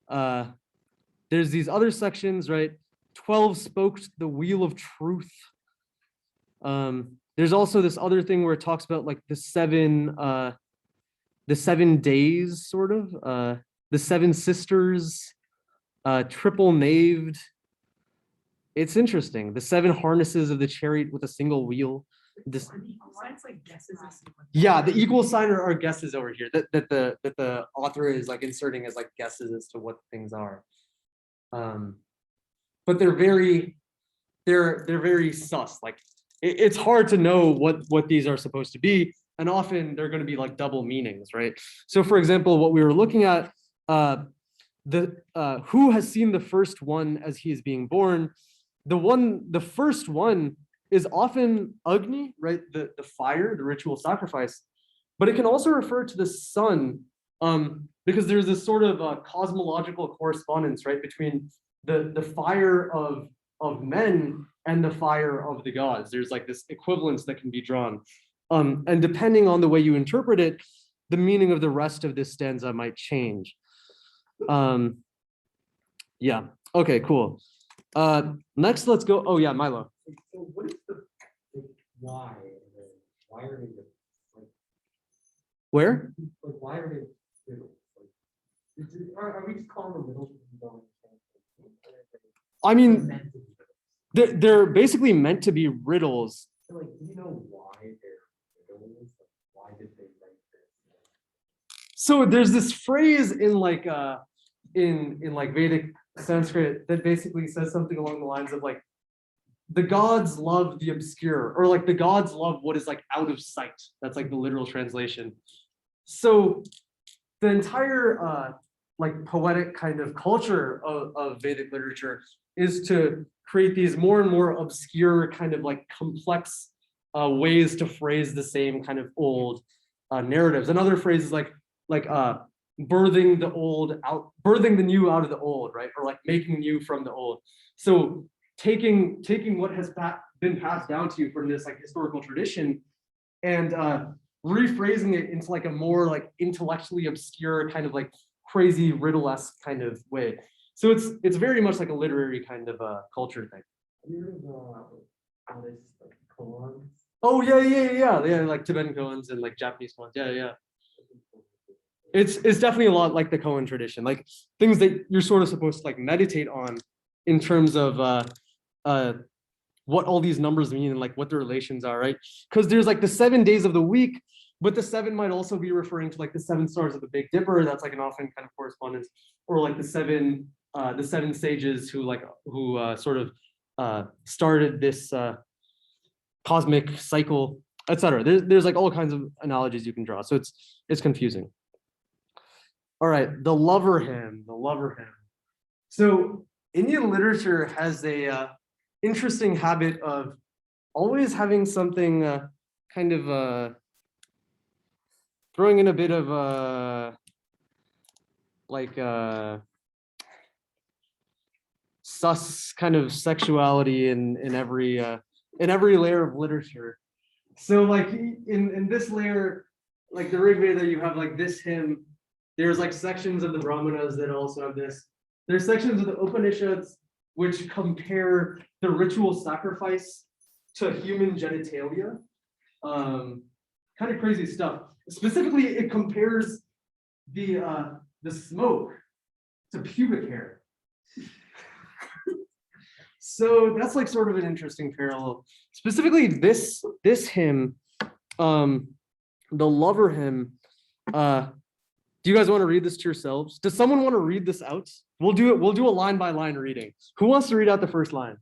[SPEAKER 1] There's these other sections, right? 12 spokes the wheel of truth. There's also this other thing where it talks about like the 7 days, sort of, the 7 sisters, triple naved. It's interesting. The 7 harnesses of the chariot with a single wheel. This, yeah, the equal sign are guesses over here that the author is like inserting as like guesses as to what things are. But they're very sus. Like it's hard to know what these are supposed to be, and often they're going to be like double meanings, right? So for example, what we were looking at, who has seen the first one as he is being born? the first one is often Agni, right? The fire, the ritual sacrifice, but it can also refer to the sun, because there's this sort of cosmological correspondence, right, between the fire of men and the fire of the gods. There's like this equivalence that can be drawn. And depending on the way you interpret it, the meaning of the rest of this stanza might change. Yeah, okay, cool. Next, let's go. Oh yeah, Milo.
[SPEAKER 2] So what is the why? Why are they
[SPEAKER 1] Where?
[SPEAKER 2] like why are they riddles? Are we just calling them riddles? Because we don't understand?
[SPEAKER 1] I mean,
[SPEAKER 2] Meant to be riddles.
[SPEAKER 1] they're basically meant to be riddles.
[SPEAKER 2] So like, do you know why they're riddles? Like, why did they write this?
[SPEAKER 1] So there's this phrase in like Vedic Sanskrit that basically says something along the lines of like, the gods love the obscure, or like the gods love what is like out of sight. That's like the literal translation. So the entire like poetic kind of culture of Vedic literature is to create these more and more obscure kind of like complex ways to phrase the same kind of old narratives. Another phrase is like birthing the new out of the old, right? Or like making new from the old. So taking what has been passed down to you from this like historical tradition and rephrasing it into like a more like intellectually obscure kind of like crazy riddle-esque kind of way. So it's very much like a literary kind of culture thing.
[SPEAKER 2] Have you heard of all this like koans?
[SPEAKER 1] Oh yeah, like Tibetan koans and like Japanese koans. Yeah. It's definitely a lot like the koan tradition, like things that you're sort of supposed to like meditate on in terms of what all these numbers mean and like what the relations are, right? Because there's like the 7 days of the week, but the 7 might also be referring to like the 7 stars of the Big Dipper. That's like an often kind of correspondence, or like the seven sages who sort of started this cosmic cycle, etc. There's like all kinds of analogies you can draw, so it's confusing. All right, the lover hymn. So Indian literature has a interesting habit of always having something kind of throwing in a bit of sus kind of sexuality in every layer of literature. So like in this layer, like the Rig Veda, you have like this hymn. There's like sections of the Brahmanas that also have this. There's sections of the Upanishads which compare the ritual sacrifice to human genitalia. Kind of crazy stuff. Specifically, it compares the smoke to pubic hair. So that's like sort of an interesting parallel. Specifically, this hymn, the lover hymn. Do you guys want to read this to yourselves? Does someone want to read this out? We'll do it. We'll do a line by line reading. Who wants to read out the first line?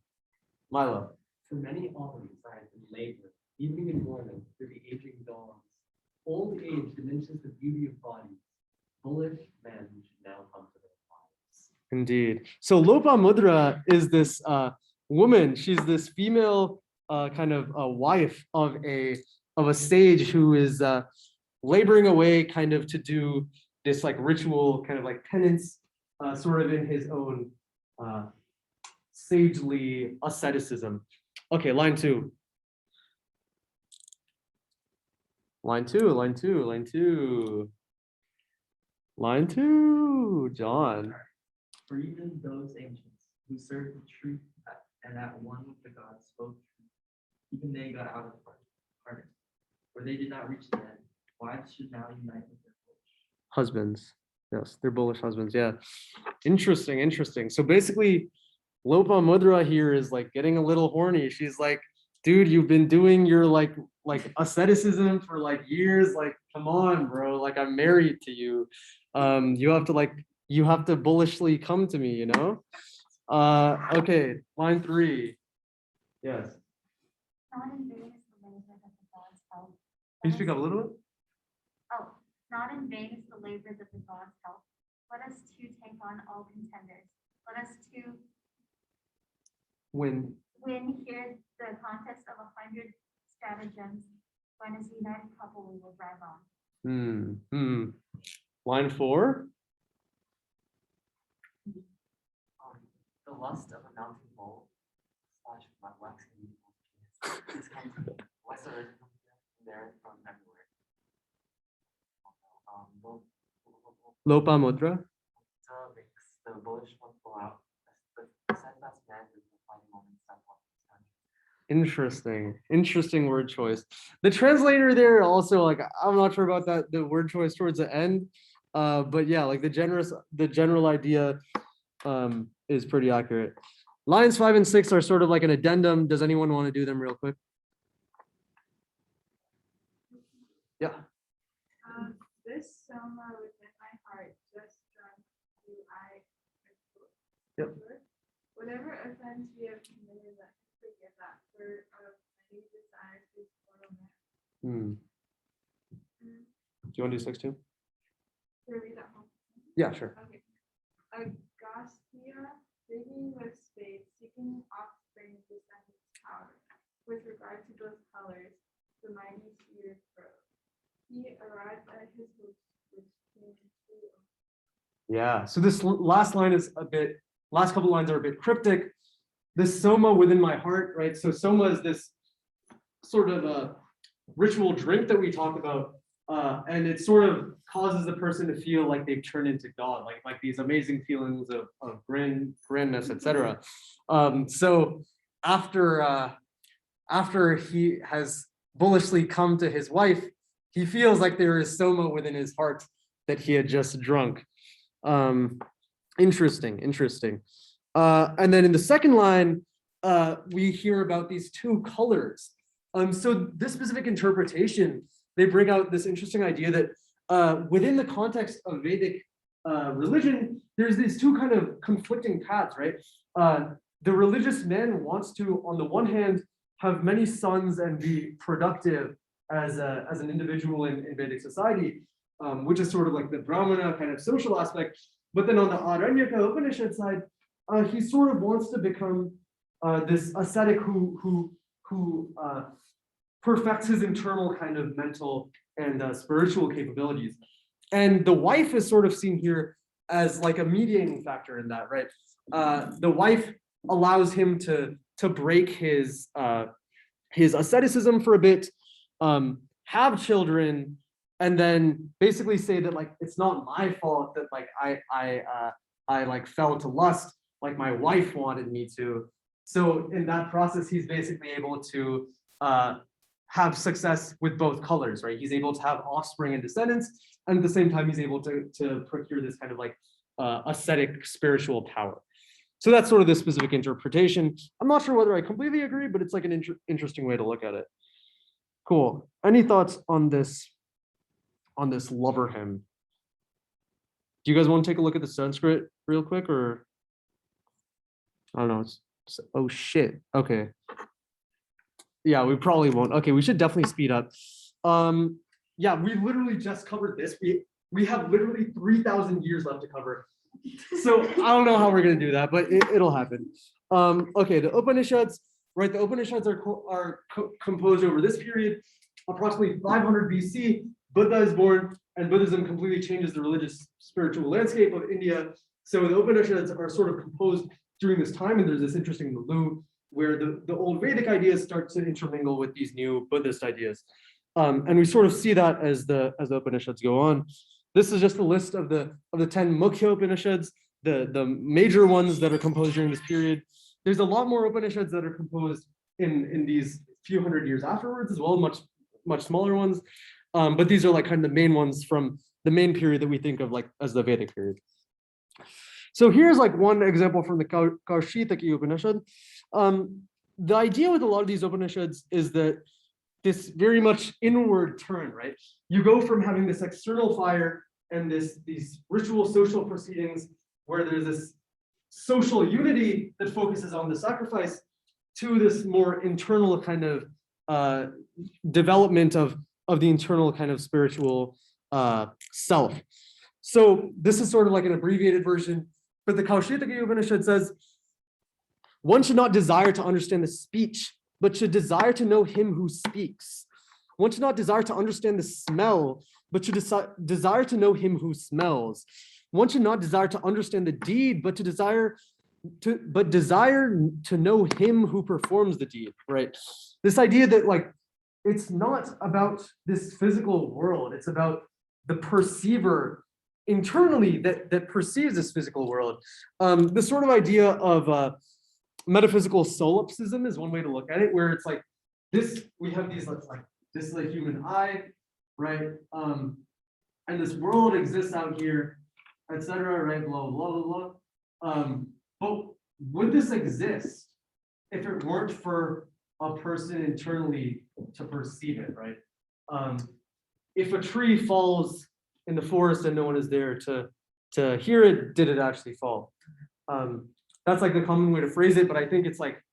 [SPEAKER 1] Milo.
[SPEAKER 2] For many autumns I have been labored, evening and morning, through the aging dawns. Old age diminishes the beauty of bodies. Bullish men should now come to their lives.
[SPEAKER 1] Indeed. So Lopa Mudra is this woman. She's this female kind of wife of a sage who is laboring away kind of to do this like ritual kind of like penance, sort of in his own sagely asceticism. Okay, line two. Line two, John.
[SPEAKER 5] For even those ancients who served the truth and at one with the gods spoke truth, even they got out of harness, for they did not reach the end. Wives should now unite with their
[SPEAKER 1] Husbands. Yes, they're bullish husbands. Yeah. Interesting. So basically, Lopa Mudra here is like getting a little horny. She's like, dude, you've been doing your like asceticism for like years. Like, come on, bro. Like, I'm married to you. You have to bullishly come to me, you know? Okay, line 3. Yes.
[SPEAKER 3] Not in vain is the labor that the gods help.
[SPEAKER 1] Can you speak up a little bit?
[SPEAKER 3] Oh, not in vain is the labor that the gods help. Let us too take on all contenders. Let us too.
[SPEAKER 1] When
[SPEAKER 3] When hear the context of 100 stratagems, when a united couple we will drive on.
[SPEAKER 1] Line 4.
[SPEAKER 6] The lust of a mountain bull slash waxing penis is come to what's the origin from there from everywhere.
[SPEAKER 1] Lopamudra.
[SPEAKER 6] The bullish one pull out. The steadfast man is the fighting woman step on.
[SPEAKER 1] Interesting word choice. The translator there also, like, I'm not sure about that, the word choice towards the end. But yeah, like the general idea is pretty accurate. Lines 5 and 6 are sort of like an addendum. Does anyone want to do them real quick? Yeah.
[SPEAKER 4] This soma within my heart just drunk do I.
[SPEAKER 1] Yep.
[SPEAKER 4] Whatever offense we have committed, let me forgive that, for of many desires this mortal man.
[SPEAKER 1] Do you want to do 6 too?
[SPEAKER 4] Should I read that whole?
[SPEAKER 1] Yeah, sure.
[SPEAKER 4] Okay. Agastya digging with spade, seeking offspring descendants power. With regard to those colors, the mighty cedar grows. He arrived at his hopes, which came true.
[SPEAKER 1] Yeah. So this last line is last couple lines are a bit cryptic. This soma within my heart, right? So soma is this sort of a ritual drink that we talk about. And it sort of causes the person to feel like they've turned into God, like these amazing feelings of grandness, etc. So after he has bullishly come to his wife, he feels like there is soma within his heart that he had just drunk. Interesting. And then in the second line, we hear about these 2 colors. So this specific interpretation, they bring out this interesting idea that within the context of Vedic religion, there's these 2 kind of conflicting paths, right? The religious man wants to, on the one hand, have many sons and be productive as an individual in Vedic society, which is sort of like the Brahmana kind of social aspect. But then on the Aranyaka Upanishad side, he sort of wants to become this ascetic who perfects his internal kind of mental and spiritual capabilities. And the wife is sort of seen here as like a mediating factor in that, right? The wife allows him to break his asceticism for a bit, have children, and then basically say that like it's not my fault that like I like fell to lust like my wife wanted me to. So in that process, he's basically able to have success with both colors, right? He's able to have offspring and descendants, and at the same time, he's able to procure this kind of like ascetic spiritual power. So that's sort of the specific interpretation. I'm not sure whether I completely agree, but it's like an interesting way to look at it. Cool. Any thoughts on this lover hymn? Do you guys want to take a look at the Sanskrit real quick, or I don't know? Oh shit. Okay. Yeah, we probably won't. Okay, we should definitely speed up. Yeah, we literally just covered this. We have literally 3,000 years left to cover. So I don't know how we're gonna do that, but it'll happen. Okay, the Upanishads, right? The Upanishads are composed over this period, approximately 500 BC. Buddha is born, and Buddhism completely changes the religious spiritual landscape of India. So the Upanishads are sort of composed during this time, and there's this interesting milieu where the old Vedic ideas start to intermingle with these new Buddhist ideas. And we sort of see that as the Upanishads go on. This is just a list of the 10 Mukhya Upanishads, the major ones that are composed during this period. There's a lot more Upanishads that are composed in these few hundred years afterwards as well, much smaller ones. But these are like kind of the main ones from the main period that we think of like as the Vedic period. So here's like one example from the Kaushitaki Upanishad. The idea with a lot of these Upanishads is that this very much inward turn, right? You go from having this external fire and these ritual social proceedings where there's this social unity that focuses on the sacrifice to this more internal kind of development of the internal kind of spiritual self. So this is sort of like an abbreviated version, but the Kaushitaki Upanishad says, One should not desire to understand the speech, but should desire to know him who speaks. One should not desire to understand the smell, but should desire to know him who smells. One should not desire to understand the deed, but desire to know him who performs the deed, right? This idea that like, it's not about this physical world, it's about the perceiver internally that perceives this physical world. This sort of idea of metaphysical solipsism is one way to look at it, where it's like this, we have these like, this is a human eye, right? And this world exists out here, etc., right? Blah, blah, blah, blah. But would this exist if it weren't for a person internally to perceive it, right? If a tree falls in the forest and no one is there to hear it, did it actually fall? That's like the common way to phrase it, but I think it's like,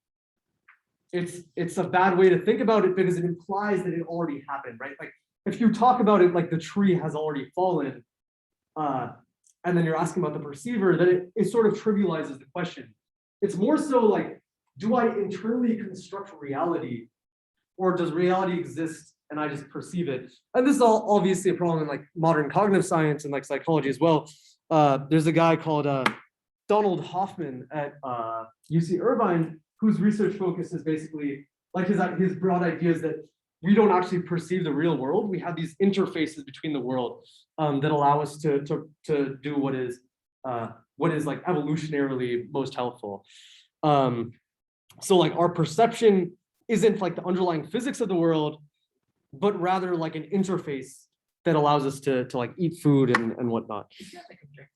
[SPEAKER 1] it's a bad way to think about it because it implies that it already happened, right? Like if you talk about it like the tree has already fallen, and then you're asking about the perceiver, then it sort of trivializes the question. It's more so like, do I internally construct reality, or does reality exist and I just perceive it? And this is all obviously a problem in like modern cognitive science and like psychology as well. There's a guy called Donald Hoffman at UC Irvine, whose research focus is basically like his broad ideas that we don't actually perceive the real world. We have these interfaces between the world that allow us to do what is like evolutionarily most helpful. So like our perception isn't like the underlying physics of the world, but rather like an interface that allows us to like eat food and whatnot.
[SPEAKER 2] Is that like objective?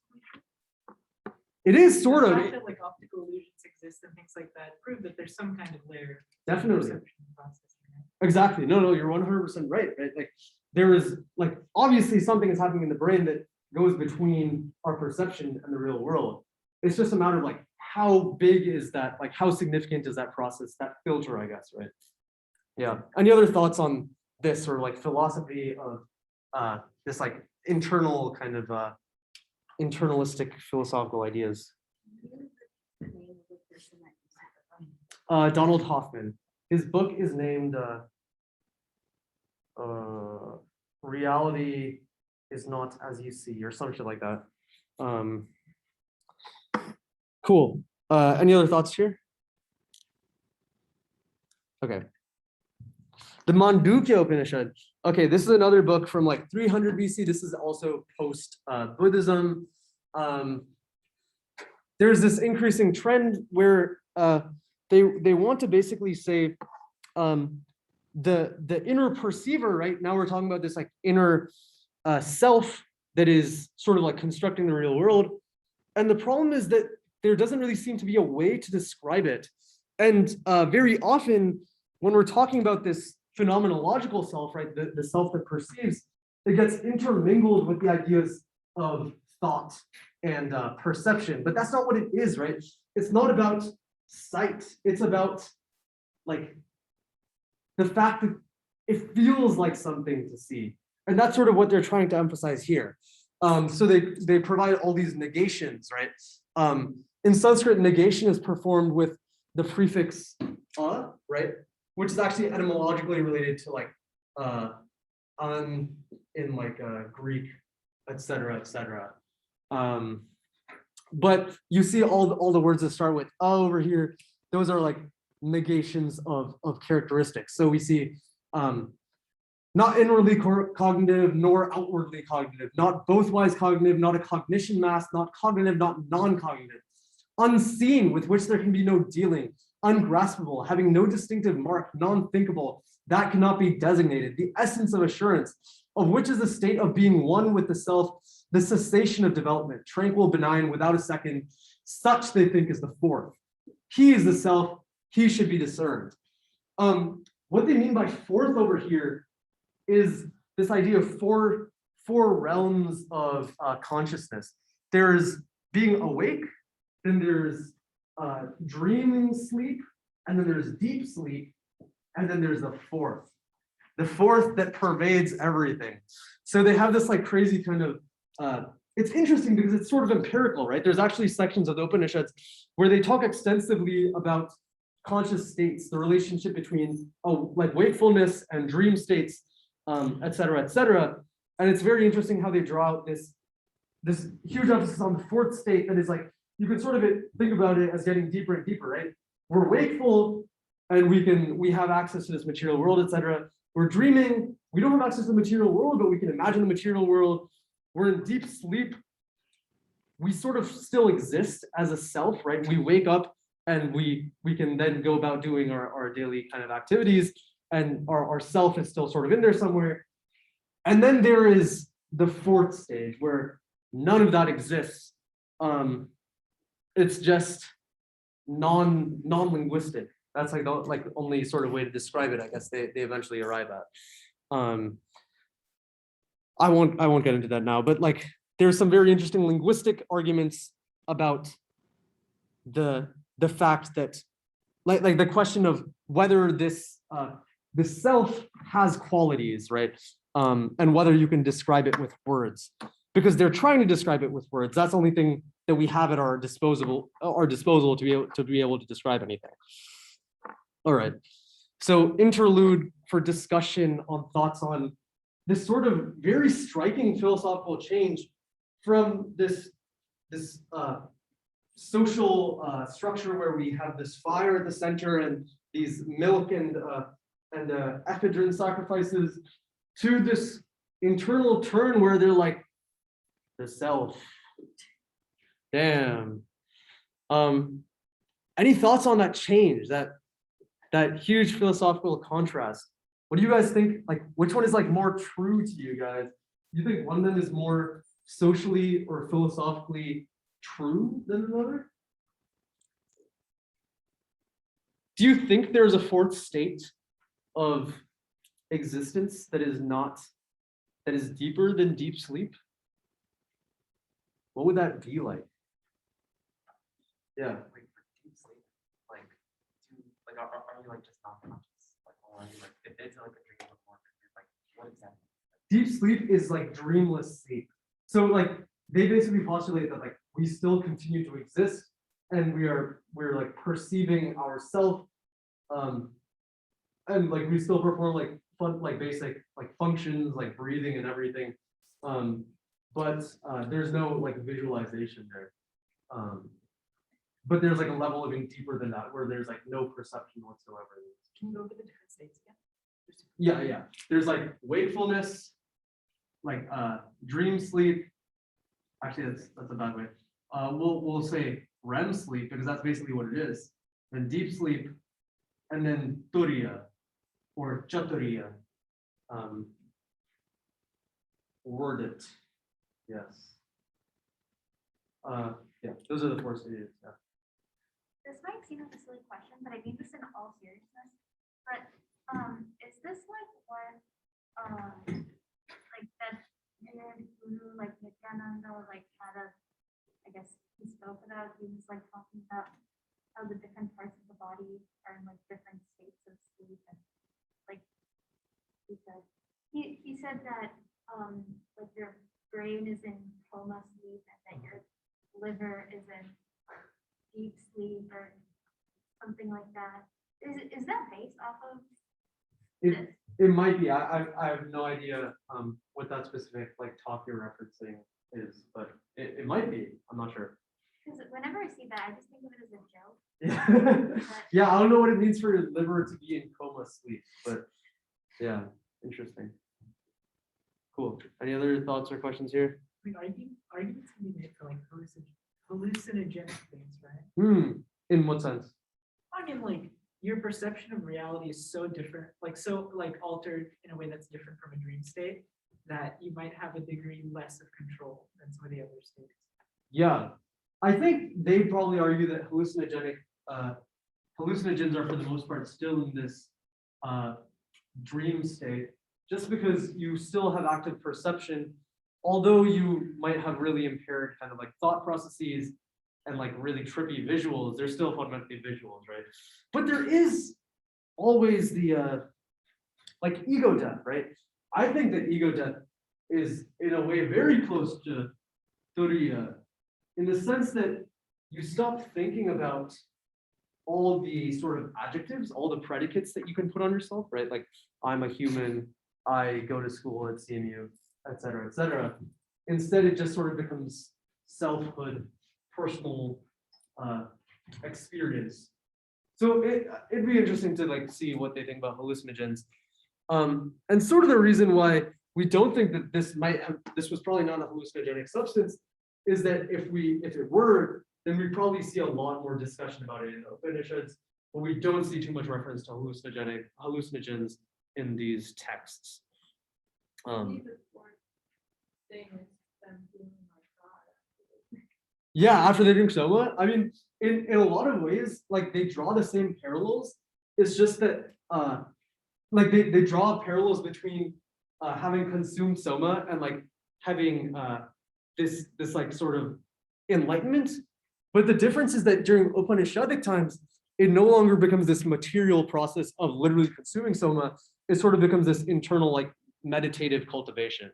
[SPEAKER 1] It is sort
[SPEAKER 2] The
[SPEAKER 1] of.
[SPEAKER 2] fact that like optical illusions exist and things like that prove that there's some kind of layer. of
[SPEAKER 1] Definitely.
[SPEAKER 2] perception and processing, right?
[SPEAKER 1] Exactly. No, you're 100% right. Like there is like obviously something is happening in the brain that goes between our perception and the real world. It's just a matter of like how big is that, like how significant is that process, that filter, I guess, right? Yeah. Any other thoughts on this or like philosophy of this like internal kind of internalistic philosophical ideas? Donald Hoffman. His book is named Reality is Not As You See, or some shit like that. Cool. Any other thoughts here? Okay. The Mandukya Upanishad. Okay, this is another book from like 300 BC. This is also post Buddhism. There's this increasing trend where they want to basically say the inner perceiver, right? Now we're talking about this like inner self that is sort of like constructing the real world. And the problem is that there doesn't really seem to be a way to describe it. And very often when we're talking about this phenomenological self, right, the self that perceives, it gets intermingled with the ideas of thought and perception, but that's not what it is, right? It's not about sight. It's about like the fact that it feels like something to see. And that's sort of what they're trying to emphasize here. So they provide all these negations, right? In Sanskrit, negation is performed with the prefix right? Which is actually etymologically related to like in like Greek, etc., etc. But you see all the words that start with over here, those are like negations of characteristics. So we see not inwardly cognitive nor outwardly cognitive, not both-wise cognitive, not a cognition mass, not cognitive, not non-cognitive, unseen with which there can be no dealing, ungraspable, having no distinctive mark, non-thinkable, that cannot be designated, the essence of assurance, of which is the state of being one with the self, the cessation of development, tranquil, benign, without a second, such they think is the fourth. He is the self, he should be discerned. What they mean by fourth over here is this idea of four realms of consciousness. There's being awake, then there's dreaming sleep, and then there's deep sleep, and then there's the fourth that pervades everything. So they have this like crazy kind of it's interesting because it's sort of empirical, right? There's actually sections of the Upanishads where they talk extensively about conscious states, the relationship between like wakefulness and dream states, et cetera, et cetera. And it's very interesting how they draw out this huge emphasis on the fourth state that is like, you can sort of think about it as getting deeper and deeper, right? We're wakeful and we have access to this material world, et cetera. We're dreaming, we don't have access to the material world, but we can imagine the material world. We're in deep sleep. We sort of still exist as a self, right? We wake up and we can then go about doing our daily kind of activities, and our self is still sort of in there somewhere. And then there is the fourth stage where none of that exists. It's just non-linguistic. That's like the only sort of way to describe it, I guess they eventually arrive at. I won't get into that now, but like there's some very interesting linguistic arguments about the fact that like the question of whether this self has qualities, right? And whether you can describe it with words, because they're trying to describe it with words. That's the only thing that we have at our disposal to be able to describe anything. All right. So interlude for discussion on thoughts on this sort of very striking philosophical change from this social structure where we have this fire at the center and these milk and ephedrine sacrifices, to this internal turn where they're like the self. Damn. Any thoughts on that change, that huge philosophical contrast? What do you guys think? Like, which one is like more true to you guys? Do you think one of them is more socially or philosophically true than another? Do you think there's a fourth state of existence that is deeper than deep sleep? What would that be like? Yeah.
[SPEAKER 6] Like for deep sleep, are you like just not conscious? Like, or are you like, if it's like a dream before, like, what exactly?
[SPEAKER 1] Deep sleep is like dreamless sleep. So like they basically postulate that like we still continue to exist and we're like perceiving ourself, and like we still perform like basic like functions like breathing and everything, but there's no like visualization there, but there's like a level of being deeper than that where there's like no perception whatsoever.
[SPEAKER 6] Can you go over the different states again?
[SPEAKER 1] Yeah, there's like wakefulness, like dream sleep. Actually, that's a bad way. We'll say REM sleep because that's basically what it is. Then deep sleep, and then turiya or chaturiya. Word it. Yes. Yeah, those are the four stages. Yeah.
[SPEAKER 3] This might seem like a silly question, but I mean this in all seriousness. But is this like when like that guru like Nityananda like had I guess he spoke about, he was like talking about how the different parts of the body are in like different states of sleep, and like he said that like your brain is in coma sleep and that your liver is in deep sleep or something like that. Is that based off of this?
[SPEAKER 1] It might be. I have no idea what that specific like talk you're referencing is, but it might be. I'm not sure.
[SPEAKER 3] Because whenever I see that, I just think of it as a joke.
[SPEAKER 1] Yeah. Yeah, I don't know what it means for your liver to be in coma sleep, but yeah, interesting. Cool. Any other thoughts or questions here?
[SPEAKER 2] I mean, arguments can be made for like hallucinogenic things, right?
[SPEAKER 1] In what sense?
[SPEAKER 2] I mean, like your perception of reality is so different, so altered in a way that's different from a dream state, that you might have a degree less of control than some of the other states.
[SPEAKER 1] Yeah, I think they probably argue that hallucinogens are for the most part still in this dream state, just because you still have active perception, although you might have really impaired kind of like thought processes and like really trippy visuals. They're still fundamentally visuals, right? But there is always the like ego death, right? I think that ego death is in a way very close to turiya, in the sense that you stop thinking about all the sort of adjectives, all the predicates that you can put on yourself, right? Like, I'm a human, I go to school at CMU, et cetera, et cetera. Instead, it just sort of becomes selfhood, personal experience. So it'd be interesting to like see what they think about hallucinogens. And sort of the reason why we don't think that this was probably not a hallucinogenic substance is that if it were, then we probably see a lot more discussion about it in the Upanishads, but we don't see too much reference to hallucinogens in these texts. Yeah, after they drink soma, I mean, in a lot of ways, like they draw the same parallels. It's just that like they draw parallels between having consumed soma and like having this like sort of enlightenment. But the difference is that during Upanishadic times, it no longer becomes this material process of literally consuming soma. It sort of becomes this internal like meditative cultivation.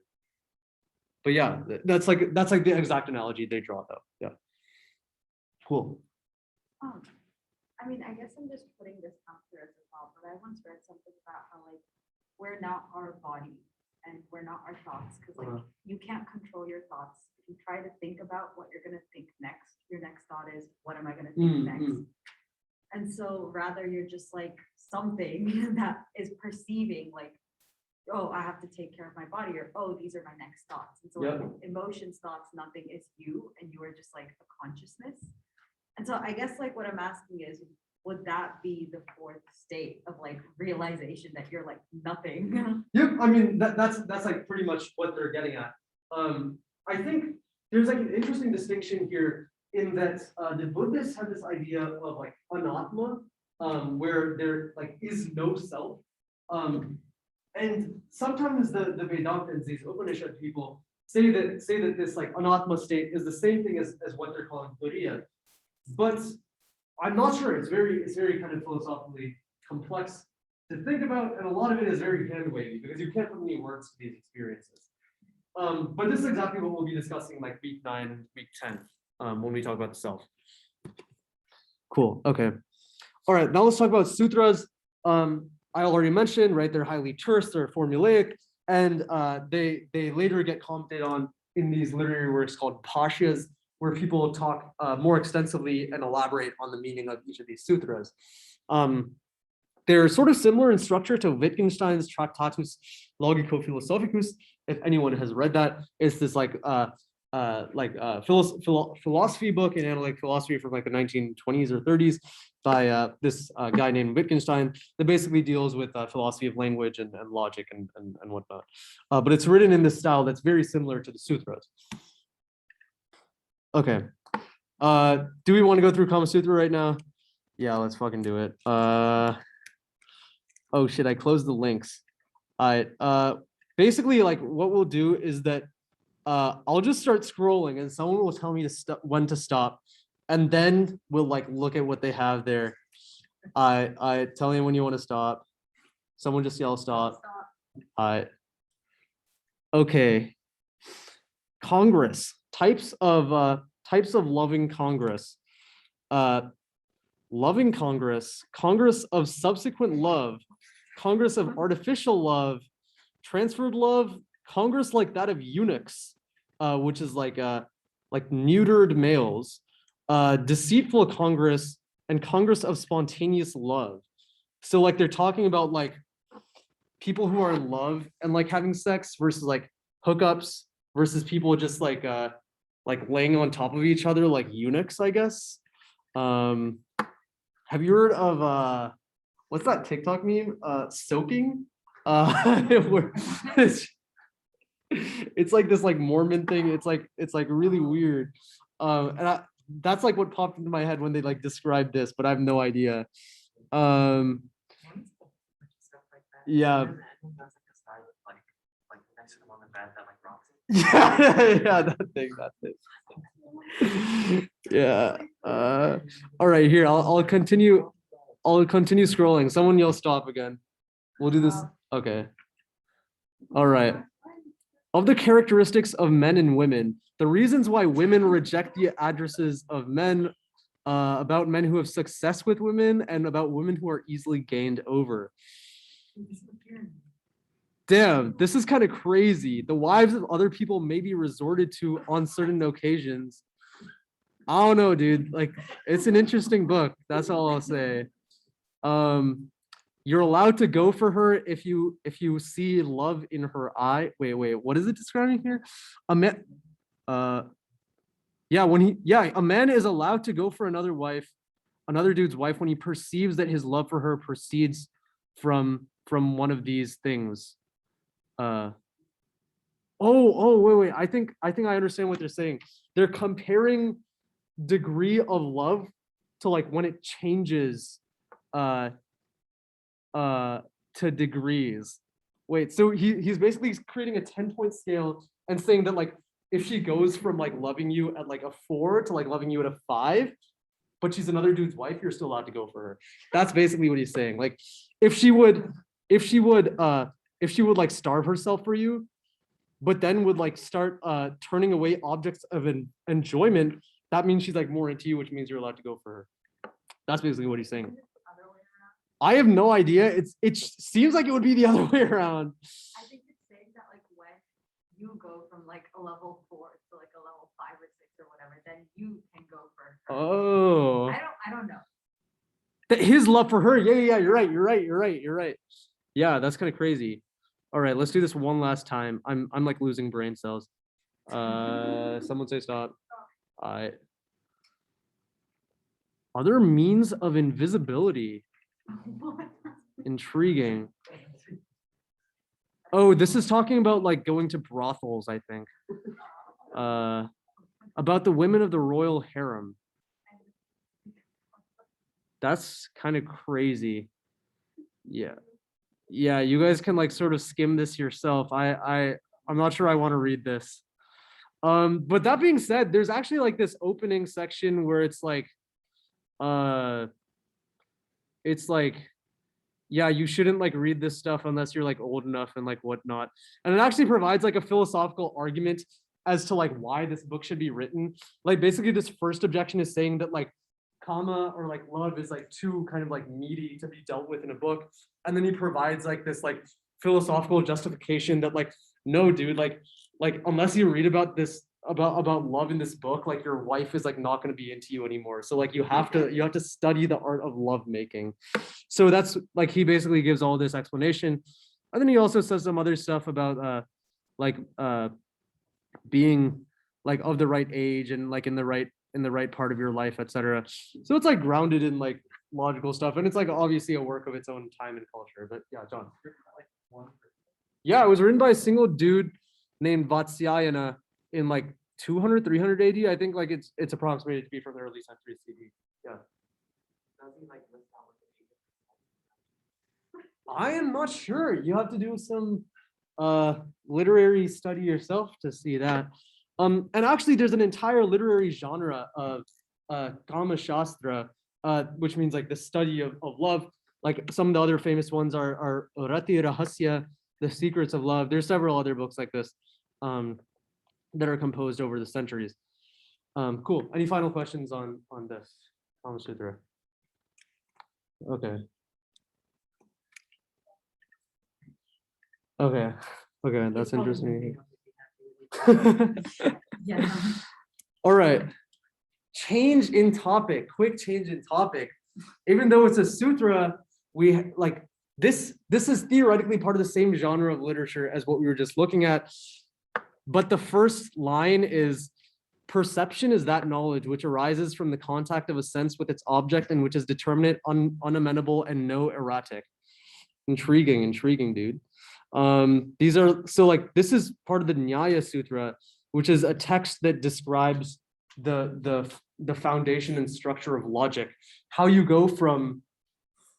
[SPEAKER 1] But yeah, that's like the exact analogy they draw though. Yeah. Cool.
[SPEAKER 7] I mean, I guess I'm just putting this out there as a thought, but I once read something about how like we're not our body and we're not our thoughts, because like you can't control your thoughts. If you try to think about what you're gonna think next, your next thought is, what am I gonna think next? And so rather you're just like something that is perceiving like, oh, I have to take care of my body, or oh, these are my next thoughts. And so like, emotions, thoughts, nothing is you, and you are just like a consciousness. And so I guess like what I'm asking is, would that be the fourth state of like realization that you're like nothing?
[SPEAKER 1] Yep, I mean that's like pretty much what they're getting at. I think there's like an interesting distinction here in that the Buddhists have this idea of like anatma, where there like is no self. And sometimes the Vedantins, these Upanishad people, say that this like anatma state is the same thing as what they're calling turiya. But I'm not sure. It's very kind of philosophically complex to think about, and a lot of it is very hand wavy because you can't put any words to these experiences. But this is exactly what we'll be discussing like week 9, week 10, when we talk about the self. Cool. Okay. All right. Now let's talk about sutras. I already mentioned, right? They're highly terse. They're formulaic, and they later get commented on in these literary works called bhashyas, where people talk more extensively and elaborate on the meaning of each of these sutras. They're sort of similar in structure to Wittgenstein's Tractatus Logico-Philosophicus. If anyone has read that, it's this philosophy book in analytic philosophy from like the 1920s or 30s by this guy named Wittgenstein that basically deals with philosophy of language and logic and whatnot. But it's written in this style that's very similar to the sutras. Okay. Do we want to go through Kama Sutra right now? Yeah, let's fucking do it. Oh shit, I closed the links. All right. Basically, like what we'll do is that I'll just start scrolling and someone will tell me to when to stop, and then we'll like look at what they have there. I tell me when you want to stop. Someone just yell stop. Okay. Congress. Types of loving Congress. Loving Congress, Congress of subsequent love, Congress of artificial love, transferred love, Congress like that of eunuchs, which is like neutered males, deceitful Congress, and Congress of spontaneous love. So like they're talking about like people who are in love and like having sex versus like hookups versus people just like laying on top of each other like eunuchs, I guess. Have you heard of what's that TikTok meme? Soaking? It's like this like Mormon thing. It's like really weird. And that's like what popped into my head when they like described this, but I have no idea. Yeah. Yeah, that thing. Yeah. All right, here I'll continue scrolling. Someone yell stop again. We'll do this. Okay. All right. Of the characteristics of men and women, The reasons why women reject the addresses of men, about men who have success with women, and about women who are easily gained over. Damn, this is kind of crazy. The wives of other people may be resorted to on certain occasions. I don't know, dude. Like, it's an interesting book. That's all I'll say. You're allowed to go for her if you see love in her eye. Wait, what is it describing here? A man, a man is allowed to go for another dude's wife when he perceives that his love for her proceeds from one of these things. Wait. I think I understand what they're saying. They're comparing degree of love to like when it changes to degrees. Wait, so he's basically creating a 10-point scale and saying that like if she goes from like loving you at like a 4 to like loving you at a 5, but she's another dude's wife, you're still allowed to go for her. That's basically what he's saying. Like if she would like starve herself for you, but then would like start turning away objects of enjoyment, that means she's like more into you, which means you're allowed to go for her. That's basically what he's saying. I have no idea. It seems like it would be the other way around.
[SPEAKER 7] I think it's saying that like when you go from like a level 4 to like a level 5 or 6 or whatever, then you can go for her.
[SPEAKER 1] Oh.
[SPEAKER 7] I don't know.
[SPEAKER 1] His love for her. Yeah, you're right. Yeah, that's kind of crazy. All right, let's do this one last time. I'm like losing brain cells. Someone say stop. All right. Other means of invisibility. Intriguing. Oh, this is talking about like going to brothels, I think. About the women of the royal harem. That's kind of crazy. Yeah, you guys can like sort of skim this yourself. I'm not sure I want to read this. But that being said, there's actually like this opening section where it's like yeah, you shouldn't like read this stuff unless you're like old enough and like whatnot. And it actually provides like a philosophical argument as to like why this book should be written. Like basically this first objection is saying that like kama or like love is like too kind of like meaty to be dealt with in a book. And then he provides like this like philosophical justification that like, no, dude, like unless you read about this about love in this book, like your wife is like not going to be into you anymore. So like you have to study the art of love making. So that's like he basically gives all this explanation. And then he also says some other stuff about being like of the right age and like in the right part of your life, etc. So it's like grounded in like logical stuff, and it's like obviously a work of its own time and culture. But yeah, John. Yeah, it was written by a single dude named Vatsyayana in like 200, 300 AD. I think like it's approximated to be from the early century CD. Yeah. I am not sure. You have to do some literary study yourself to see that. And actually there's an entire literary genre of Kama Shastra, which means like the study of love. Like some of the other famous ones are Rati Rahasya, The Secrets of Love. There's several other books like this that are composed over the centuries. Cool. Any final questions on this Kama Sutra? Okay, that's interesting.
[SPEAKER 7] Yeah.
[SPEAKER 1] All right. Change in topic, quick change in topic. Even though it's a sutra, we like this is theoretically part of the same genre of literature as what we were just looking at. But the first line is perception is that knowledge which arises from the contact of a sense with its object and which is determinate, unamenable, and no erratic. Intriguing, dude. These are so like this is part of the Nyaya Sutra, which is a text that describes the foundation and structure of logic, how you go from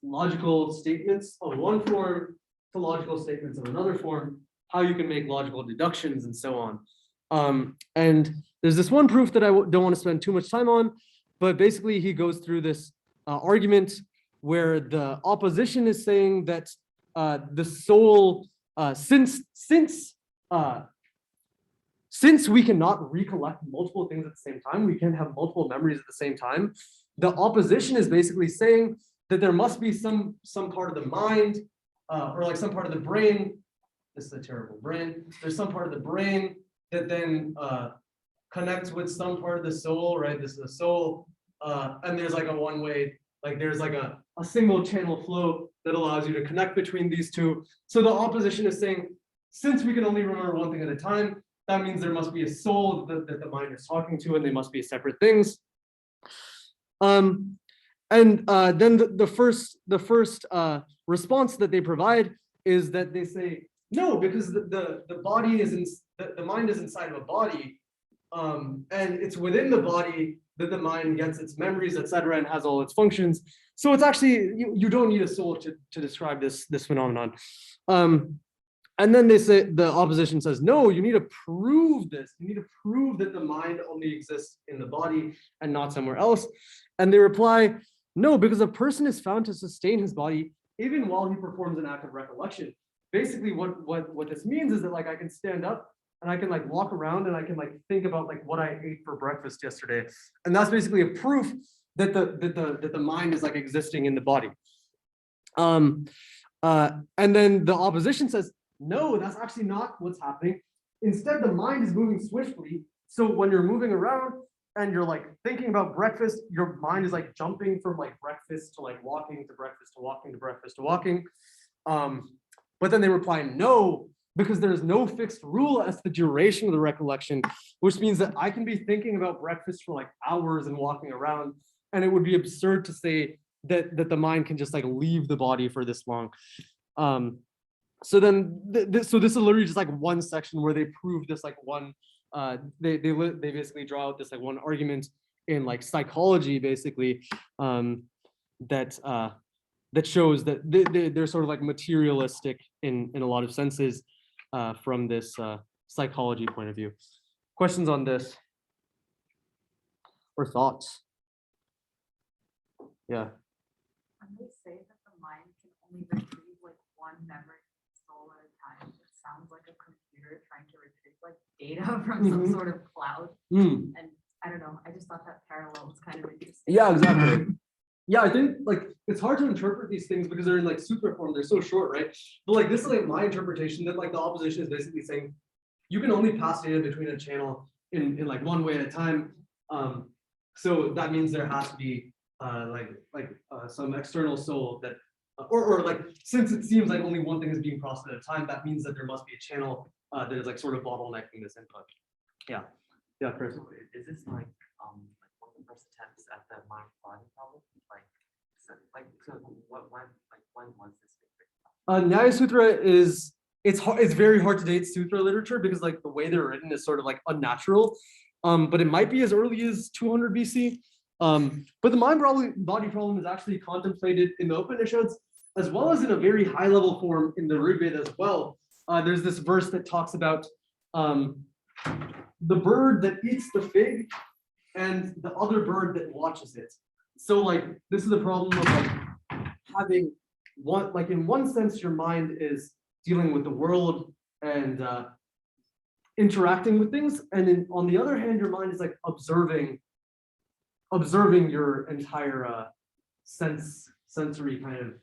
[SPEAKER 1] logical statements of one form to logical statements of another form, how you can make logical deductions and so on. And there's this one proof that I don't want to spend too much time on, but basically he goes through this argument where the opposition is saying that since we cannot recollect multiple things at the same time, we can't have multiple memories at the same time. The opposition is basically saying that there must be some part of the mind or like some part of the brain. This is a terrible brain. There's some part of the brain that then connects with some part of the soul, right? This is the soul. And there's like a one-way, like there's like a single channel flow that allows you to connect between these two. So the opposition is saying, since we can only remember one thing at a time, that means there must be a soul that the mind is talking to, and they must be separate things. Then the first response that they provide is that they say, no, because the body is the mind is inside of a body, and it's within the body that the mind gets its memories, etc., and has all its functions. So it's actually you don't need a soul to describe this phenomenon. And then they say, the opposition says, no, you need to prove this. You need to prove that the mind only exists in the body and not somewhere else. And they reply, no, because a person is found to sustain his body even while he performs an act of recollection. Basically, what this means is that like I can stand up and I can like walk around and I can like think about like what I ate for breakfast yesterday. And that's basically a proof that the mind is like existing in the body. And then the opposition says, no, that's actually not what's happening. Instead, the mind is moving swiftly. So when you're moving around and you're like thinking about breakfast, your mind is like jumping from like breakfast to like walking to breakfast to walking to breakfast to walking. But then they reply, no, because there's no fixed rule as to the duration of the recollection, which means that I can be thinking about breakfast for like hours and walking around. And it would be absurd to say that the mind can just like leave the body for this long. So then, so this is literally just like one section where they prove this like one, they basically draw out this like one argument in like psychology, basically, that shows that they're sort of like materialistic in a lot of senses from this psychology point of view. Questions on this or thoughts? Yeah.
[SPEAKER 7] When they say that the mind can only retrieve like one memory soul at a time, it sounds like a computer trying to retrieve like data from some sort of cloud. And I don't know, I just thought that parallel was kind of interesting.
[SPEAKER 1] Yeah, exactly. Yeah, I think like it's hard to interpret these things because they're in like sutra form, they're so short, right? But like this is like my interpretation that like the opposition is basically saying you can only pass data between a channel in like one way at a time. So that means there has to be some external soul that or like since it seems like only one thing is being processed at a time, that means that there must be a channel that is like sort of bottlenecking this input. Yeah, Chris.
[SPEAKER 6] So is this like one of the first attempts at the mind body problem? When was this?
[SPEAKER 1] Nyaya Sutra is it's very hard to date sutra literature because like the way they're written is sort of like unnatural. But it might be as early as 200 BC. But the mind body problem is actually contemplated in the Upanishads as well as in a very high level form in the Rig Veda as well. There's this verse that talks about the bird that eats the fig and the other bird that watches it. So like this is the problem of like having one, like in one sense your mind is dealing with the world and interacting with things, and then on the other hand your mind is like observing your entire sensory kind of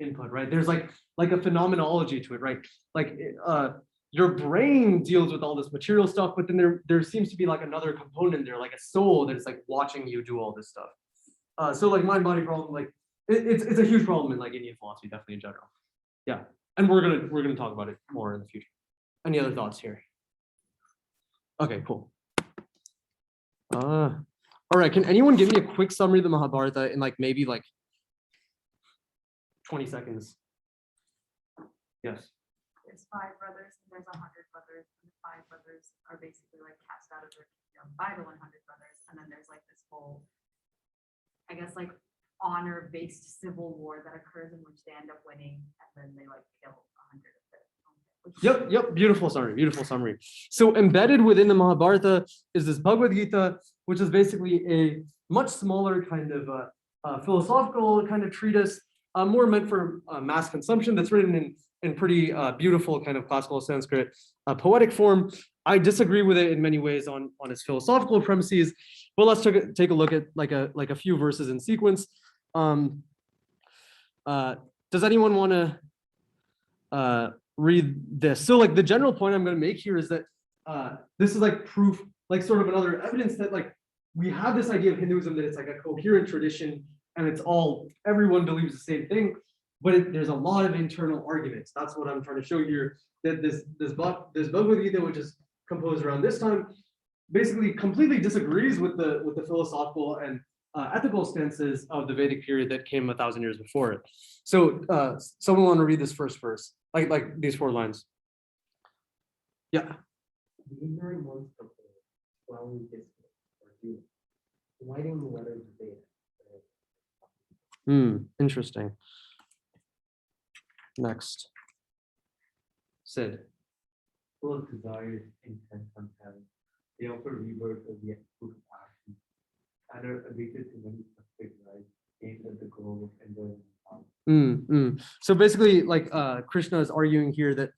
[SPEAKER 1] input, right? There's like a phenomenology to it, right? Like your brain deals with all this material stuff, but then there seems to be like another component there, like a soul that is like watching you do all this stuff. So like mind body problem, like it's a huge problem in like Indian philosophy, definitely in general. Yeah, and we're gonna talk about it more in the future. Any other thoughts here? Okay, cool. All right, can anyone give me a quick summary of the Mahabharata in like maybe like 20 seconds? Yes.
[SPEAKER 7] There's 5 brothers and there's 100 brothers, and the 5 brothers are basically like cast out of their kingdom by the 100 brothers, and then there's like this whole, I guess, like honor-based civil war that occurs in which they end up winning, and then they like kill 100 of them.
[SPEAKER 1] Yep, beautiful summary. So embedded within the Mahabharata is this Bhagavad Gita, which is basically a much smaller kind of philosophical kind of treatise, more meant for mass consumption, that's written in pretty beautiful kind of classical Sanskrit poetic form. I disagree with it in many ways on its philosophical premises, but let's take a look at like a few verses in sequence. Does anyone want to read this? So like the general point I'm going to make here is that this is like proof, like sort of another evidence that like we have this idea of Hinduism that it's like a coherent tradition and it's all, everyone believes the same thing, but there's a lot of internal arguments. That's what I'm trying to show here, that this Bhagavad Gita, which is composed around this time, basically completely disagrees with the philosophical and ethical stances of the Vedic period that came 1,000 years before it. So someone want to read this first verse, like these 4 lines. Yeah.
[SPEAKER 2] The ignorant ones propose, strongly discourse, or do, writing the letters of Vedas.
[SPEAKER 1] Interesting. Next. Sid.
[SPEAKER 5] Full of desires, intent on heaven. They offer rebirth of the fruit of action and are addicted to many specific rights aimed at the goal of enjoying.
[SPEAKER 1] So basically, like Krishna is arguing here that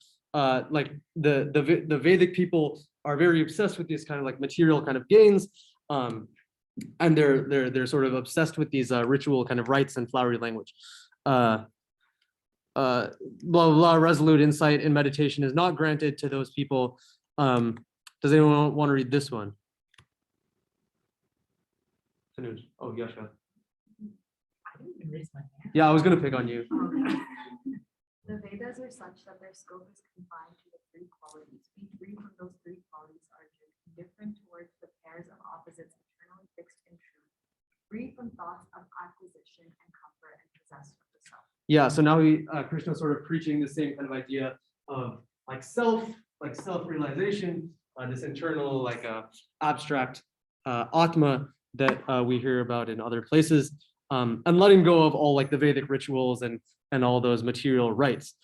[SPEAKER 1] like the Vedic people are very obsessed with these kind of like material kind of gains, and they're sort of obsessed with these ritual kind of rites and flowery language. Blah, blah, blah, resolute insight in meditation is not granted to those people. Does anyone want to read this one? Oh, Yasha.
[SPEAKER 6] I didn't even raise my hand.
[SPEAKER 1] Yeah, I was gonna pick on you.
[SPEAKER 7] The Vedas are such that their scope is confined to the 3 qualities. We agree from those 3 qualities are indifferent towards the pairs of opposites eternally fixed in truth, free from thoughts of acquisition and comfort, and possessed of the self. Yeah, so now Krishna sort of preaching the same kind of idea of like self-realization, this internal like abstract Atma that we hear about in other places, and letting go of all like the Vedic rituals and all those material rites.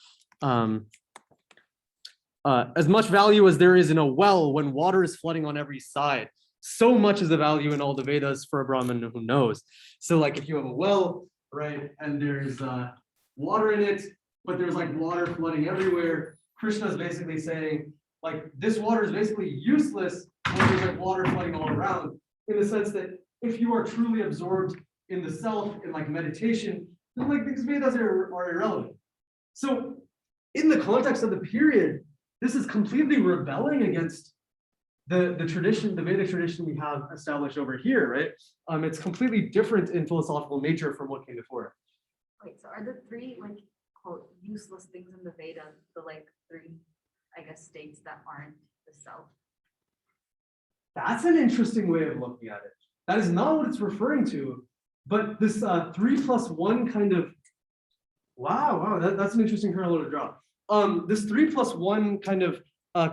[SPEAKER 7] As much value as there is in a well when water is flooding on every side, so much is the value in all the Vedas for a Brahmin who knows. So like if you have a well, right, and there's water in it, but there's like water flooding everywhere, Krishna is basically saying like this water is basically useless when there's like water flooding all around, in the sense that if you are truly absorbed in the self, in like meditation, then like these Vedas are irrelevant. So in the context of the period, this is completely rebelling against the tradition, the Vedic tradition we have established over here, right? It's completely different in philosophical nature from what came before. Wait, so are the 3 like quote useless things in the Veda the like 3, I guess, states that aren't the self?
[SPEAKER 1] That's an interesting way of looking at it. That is not what it's referring to, but this 3 plus 1 kind of, wow, that's an interesting parallel to draw. This 3 plus 1 kind of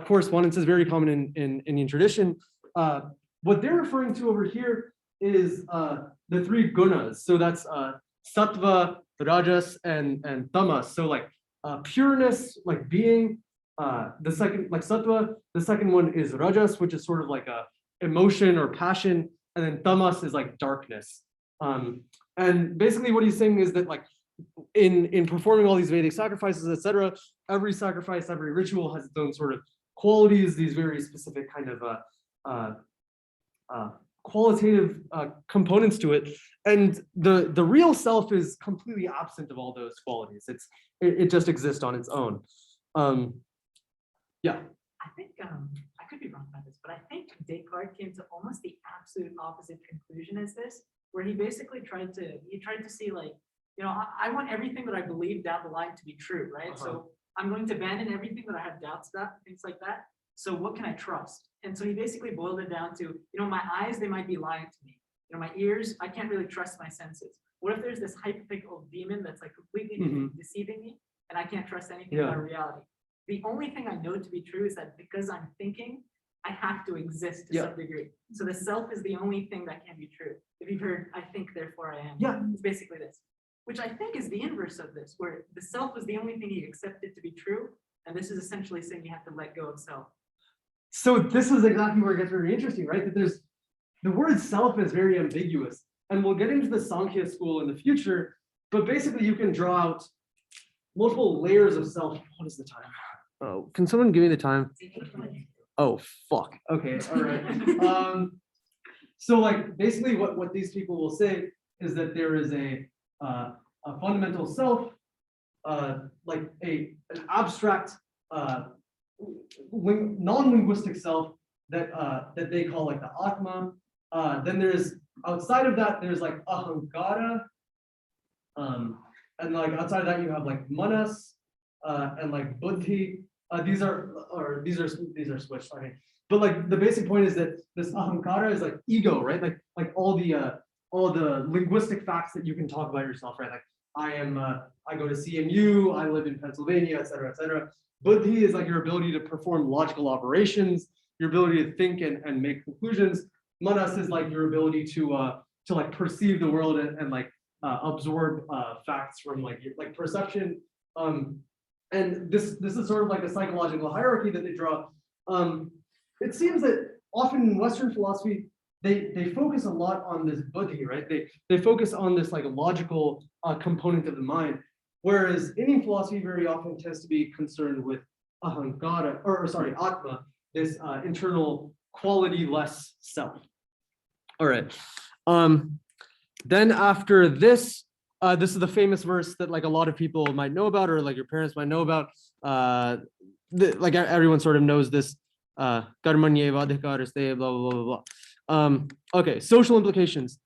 [SPEAKER 1] correspondence is very common in Indian tradition. What they're referring to over here is the 3 gunas. So that's sattva, rajas, and tamas. So like pureness, like being. The second, like sattva, the second one is rajas, which is sort of like a emotion or passion, and then tamas is like darkness. And basically what he's saying is that like in performing all these Vedic sacrifices, etc., every sacrifice, every ritual has its own sort of qualities, these very specific kind of qualitative components to it, and the real self is completely absent of all those qualities. It just exists on its own. Yeah.
[SPEAKER 9] I think I could be wrong about this, but I think Descartes came to almost the absolute opposite conclusion as this, where he basically tried to see like, you know, I want everything that I believe down the line to be true, right? So I'm going to abandon everything that I have doubts about, things like that. So what can I trust? And so he basically boiled it down to, you know, my eyes, they might be lying to me. You know, my ears, I can't really trust my senses. What if there's this hypothetical demon that's like completely deceiving me and I can't trust anything about reality? The only thing I know to be true is that because I'm thinking, I have to exist to some degree. So the self is the only thing that can be true. If you've heard, I think, therefore I am. It's basically this, which I think is the inverse of this, where the self was the only thing he accepted to be true. And this is essentially saying you have to let go of self.
[SPEAKER 1] So this is exactly where it gets very interesting, right? That there's the word self is very ambiguous. And we'll get into the Sankhya school in the future, but basically you can draw out multiple layers of self. What is the time? Oh, can someone give me the time? Oh, fuck. Okay, all right. So like basically what these people will say is that there is a fundamental self, like an abstract non-linguistic self that that they call like the Atma. Then there's outside of that, there's like Ahankara. And like outside of that, you have like Manas and like Buddhi. These are switched. I mean, but like the basic point is that this Ahankara is like ego, right? Like all the linguistic facts that you can talk about yourself, right? Like I go to CMU, I live in Pennsylvania, et cetera, et cetera. Buddhi is like your ability to perform logical operations, your ability to think and make conclusions. Manas is like your ability to like perceive the world and like absorb facts from like perception. And this is sort of like a psychological hierarchy that they draw. It seems that often in Western philosophy, they focus a lot on this buddhi, right? They focus on this like logical component of the mind, whereas Indian philosophy very often tends to be concerned with ahankara, or sorry, atma, this internal quality-less self. All right. Then after this, this is the famous verse that like a lot of people might know about, or like your parents might know about. Like everyone sort of knows this. Karmanyevadhikarisте, blah blah blah blah. Okay, social implications.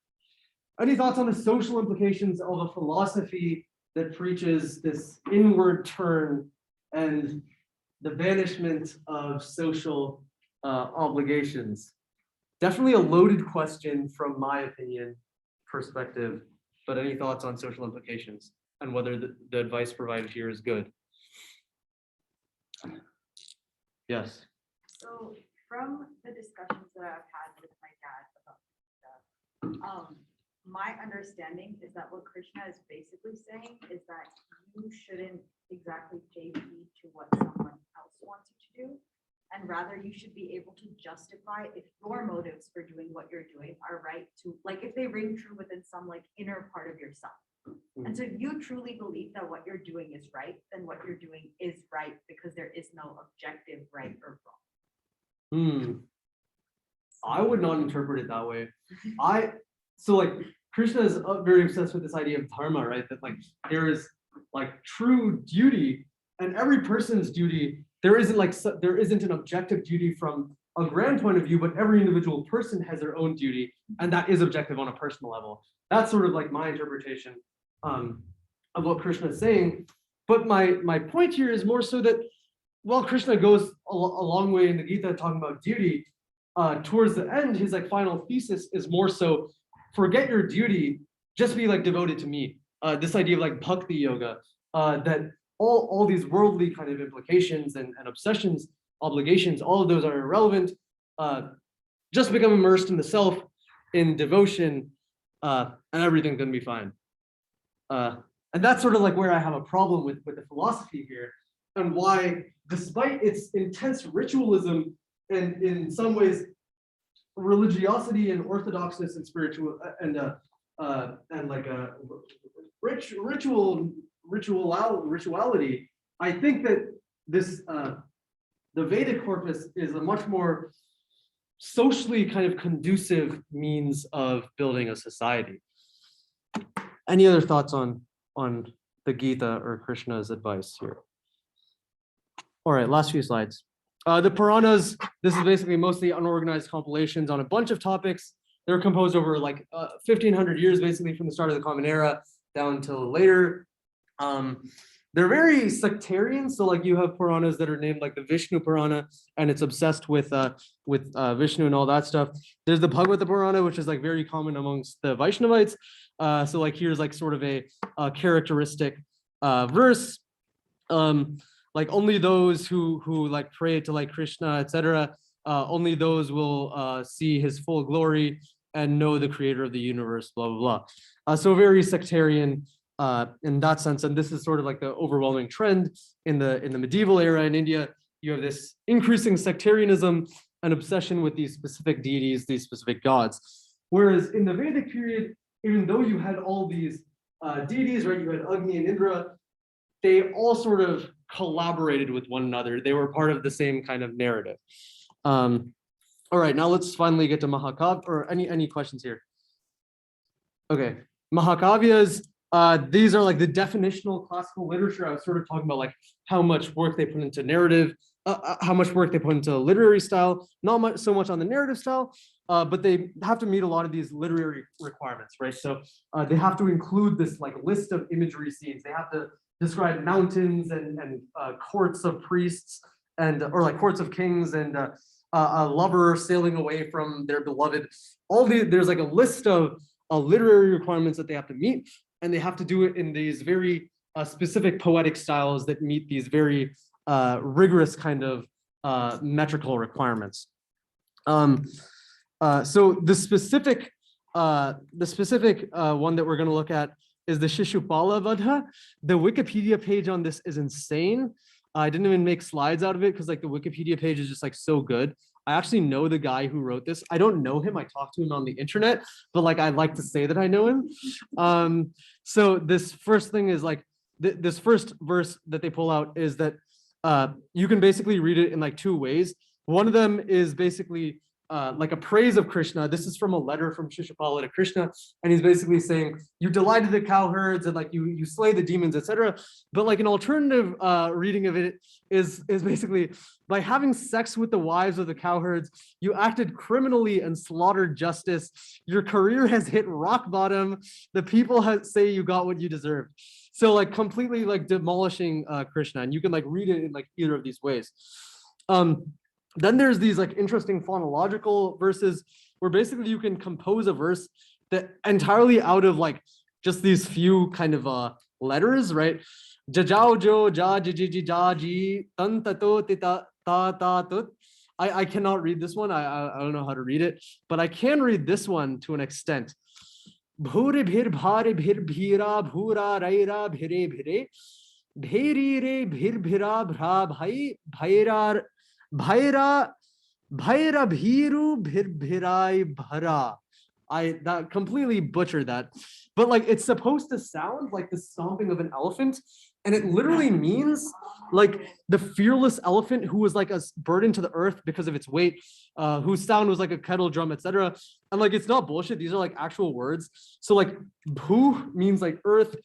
[SPEAKER 1] Any thoughts on the social implications of a philosophy that preaches this inward turn and the banishment of social obligations? Definitely a loaded question from my opinion perspective, but any thoughts on social implications and whether the advice provided here is good? Yes.
[SPEAKER 7] So from the discussions that I've had with my dad about stuff, my understanding is that what Krishna is basically saying is that you shouldn't exactly pay heed to what someone else wants you to do, and rather you should be able to justify if your motives for doing what you're doing are right, to like if they ring true within some like inner part of yourself. And so if you truly believe that what you're doing is right, then what you're doing is right because there is no objective right or wrong.
[SPEAKER 1] I would not interpret it that way. So like Krishna is very obsessed with this idea of dharma, right? That like there is like true duty, and every person's duty. There isn't an objective duty from a grand point of view, but every individual person has their own duty, and that is objective on a personal level. That's sort of like my interpretation of what Krishna is saying. But my point here is more so that while Krishna goes a long way in the Gita talking about duty, towards the end, his like final thesis is more so forget your duty, just be like devoted to me. This idea of like bhakti yoga, that all these worldly kind of implications and obsessions, obligations, all of those are irrelevant. Just become immersed in the self, in devotion, and everything's gonna be fine. And that's sort of like where I have a problem with the philosophy here, and why, despite its intense ritualism and in some ways religiosity and orthodoxness and spiritual and like a rituality, I think that this the Vedic corpus is a much more socially kind of conducive means of building a society. Any other thoughts on the Gita or Krishna's advice here? All right, last few slides. The Puranas, this is basically mostly unorganized compilations on a bunch of topics. They're composed over like 1,500 years, basically from the start of the Common Era down until later. They're very sectarian. So like you have Puranas that are named like the Vishnu Purana, and it's obsessed with Vishnu and all that stuff. There's the Bhagavata Purana, which is like very common amongst the Vaishnavites. So like here's like sort of a characteristic verse. Like only those who like pray to like Krishna, etc. Only those will see his full glory and know the creator of the universe, blah, blah, blah. So very sectarian in that sense. And this is sort of like the overwhelming trend in the medieval era in India. You have this increasing sectarianism and obsession with these specific deities, these specific gods. Whereas in the Vedic period, even though you had all these deities, right? You had Agni and Indra, they all sort of collaborated with one another. They were part of the same kind of narrative. All right, now let's finally get to Mahakav, or any questions here? Okay, Mahakavyas, these are like the definitional classical literature. I was sort of talking about like how much work they put into narrative, how much work they put into literary style, not much so much on the narrative style, but they have to meet a lot of these literary requirements, right? So they have to include this like list of imagery scenes. They have to describe mountains and courts of priests and or like courts of kings and a lover sailing away from their beloved. There's like a list of literary requirements that they have to meet, and they have to do it in these very specific poetic styles that meet these very rigorous kind of metrical requirements. So the specific one that we're going to look at is the Shishupala Vadha. The Wikipedia page on this is insane. I didn't even make slides out of it because like the Wikipedia page is just like so good. I actually know the guy who wrote this. I don't know him. I talked to him on the internet, but like I like to say that I know him. So this first thing is like this first verse that they pull out is that you can basically read it in like two ways. One of them is basically like a praise of Krishna. This is from a letter from Shishupala to Krishna, and he's basically saying, you delighted the cowherds and like you slay the demons, etc. But like an alternative reading of it is basically, by having sex with the wives of the cowherds, you acted criminally and slaughtered justice. Your career has hit rock bottom. The people say you got what you deserved. So like completely like demolishing Krishna, and you can like read it in like either of these ways. Then there's these like interesting phonological verses where basically you can compose a verse that entirely out of like just these few kind of letters, right? Jajao jo ja ji ji ji ja ji tan ta to ti ta ta ta tut. I cannot read this one. I don't know how to read it, but I can read this one to an extent. Bhure bhir bhare bhir bhira bhura raira bhire bhire bheri re bhir bhira bhra bhai bhaira bhaira bhaira bhiru bhir bhirai bhara. I that completely butchered that, but like it's supposed to sound like the stomping of an elephant, and it literally means like the fearless elephant who was like a burden to the earth because of its weight, whose sound was like a kettle drum, etc. And like it's not bullshit; these are like actual words. So like bhu means like earth,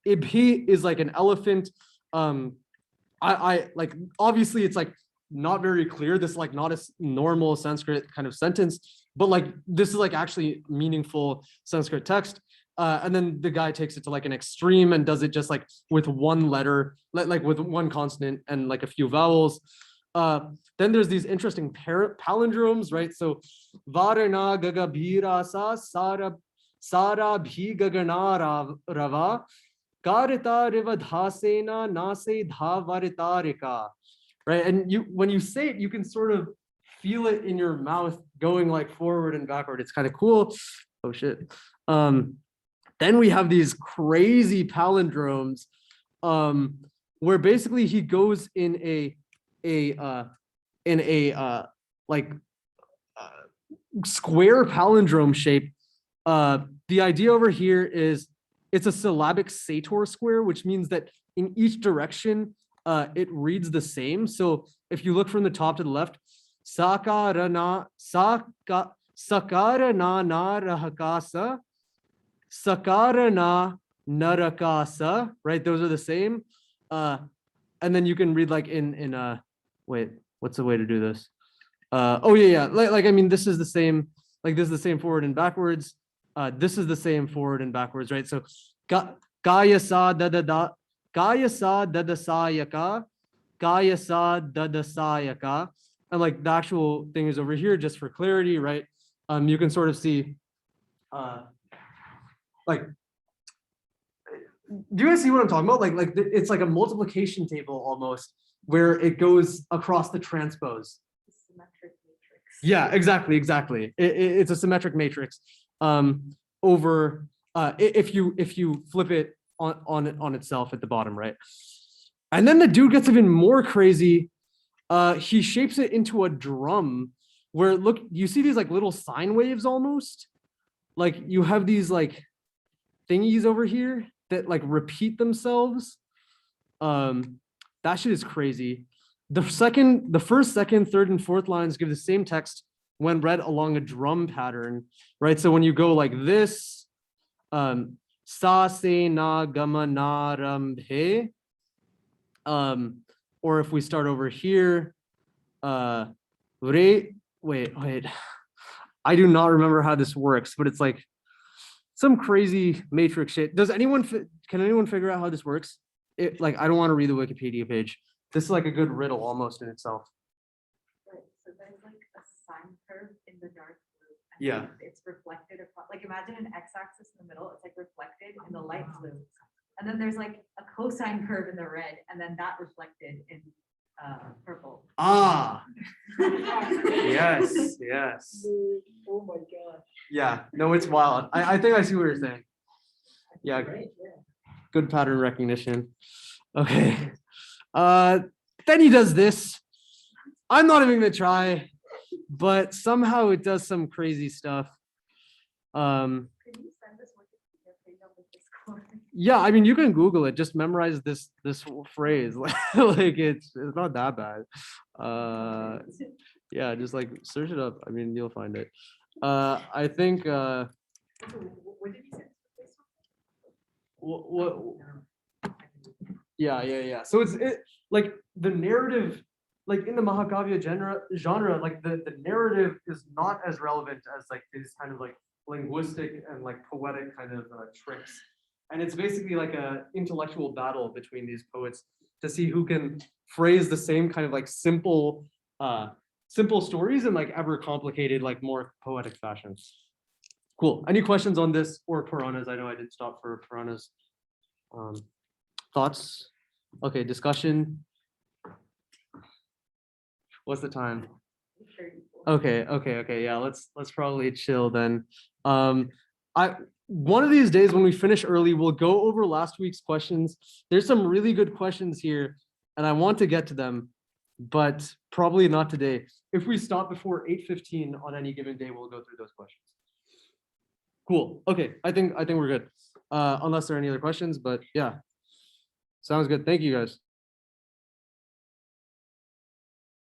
[SPEAKER 1] ibhi is like an elephant. I like obviously it's like not very clear. This is like not a normal Sanskrit kind of sentence, but like this is like actually meaningful Sanskrit text. And then the guy takes it to like an extreme and does it just like with one letter, like with one consonant and like a few vowels. Then there's these interesting palindromes, right? So varna gaga bhirasa sara bhi gagana rava karita rivadhasena nase dhavaritarika. Right, and when you say it, you can sort of feel it in your mouth going like forward and backward. It's kind of cool. Oh shit. Then we have these crazy palindromes, where basically he goes in a square palindrome shape. The idea over here is it's a syllabic sator square, which means that in each direction it reads the same. So if you look from the top to the left, sakarana sakarana narahakasa, sakarana narakasa, right? Those are the same. And then you can read like in wait, what's the way to do this? Oh yeah, like I mean, this is the same, like this is the same forward and backwards. This is the same forward and backwards, right? So kaya sa da da da. Kaya sa dadasayaka, kaya sa dadasayaka. And like the actual thing is over here just for clarity, right? You can sort of see, like, do you guys see what I'm talking about? Like it's like a multiplication table almost, where it goes across the transpose.
[SPEAKER 7] Symmetric matrix.
[SPEAKER 1] Yeah, exactly. It's a symmetric matrix. Over if you flip it on itself at the bottom, right? And then the dude gets even more crazy. He shapes it into a drum where, look, you see these like little sine waves almost? Like you have these like thingies over here that like repeat themselves. That shit is crazy. The first, second, third, and fourth lines give the same text when read along a drum pattern, right? So when you go like this, sa se na gama na ram he, or if we start over here, wait, I do not remember how this works, but it's like some crazy matrix shit. Can anyone figure out how this works? Like, I don't want to read the Wikipedia page. This is like a good riddle almost in itself.
[SPEAKER 7] Right, so there's like a sine curve in the dark blue. and
[SPEAKER 1] Yeah.
[SPEAKER 7] then It's reflected across, like imagine an x-axis in the middle, it's like reflected in the light blue. And then there's like a cosine curve in the red, and then that reflected in purple.
[SPEAKER 1] Ah, yes, yes.
[SPEAKER 9] Oh my gosh.
[SPEAKER 1] Yeah, no, it's wild. I think I see what you're saying. Yeah,
[SPEAKER 9] Right, yeah.
[SPEAKER 1] good pattern recognition. Okay. Then he does this. I'm not even gonna try, but somehow it does some crazy stuff.
[SPEAKER 7] Could you send this Wikipedia page on the Discord?
[SPEAKER 1] Yeah, I mean, you can Google it. Just memorize this whole phrase. Like it's not that bad. Yeah, just like search it up. I mean, you'll find it. I think.
[SPEAKER 9] So what did you say?
[SPEAKER 1] What? Yeah. So it's like the narrative, like in the Mahakavya genre, like the narrative is not as relevant as like these kind of like linguistic and like poetic kind of tricks. And it's basically like a intellectual battle between these poets to see who can phrase the same kind of like simple stories in like ever complicated, like more poetic fashion. Cool. Any questions on this or Puranas? I know I did stop for Puranas. Thoughts? Okay, discussion. What's the time? Okay. Yeah, let's probably chill then. One of these days when we finish early, we'll go over last week's questions. There's some really good questions here, and I want to get to them, but probably not today. If we stop before 8:15 on any given day, we'll go through those questions. Cool. Okay, I think we're good. Unless there are any other questions, but yeah. Sounds good. Thank you guys.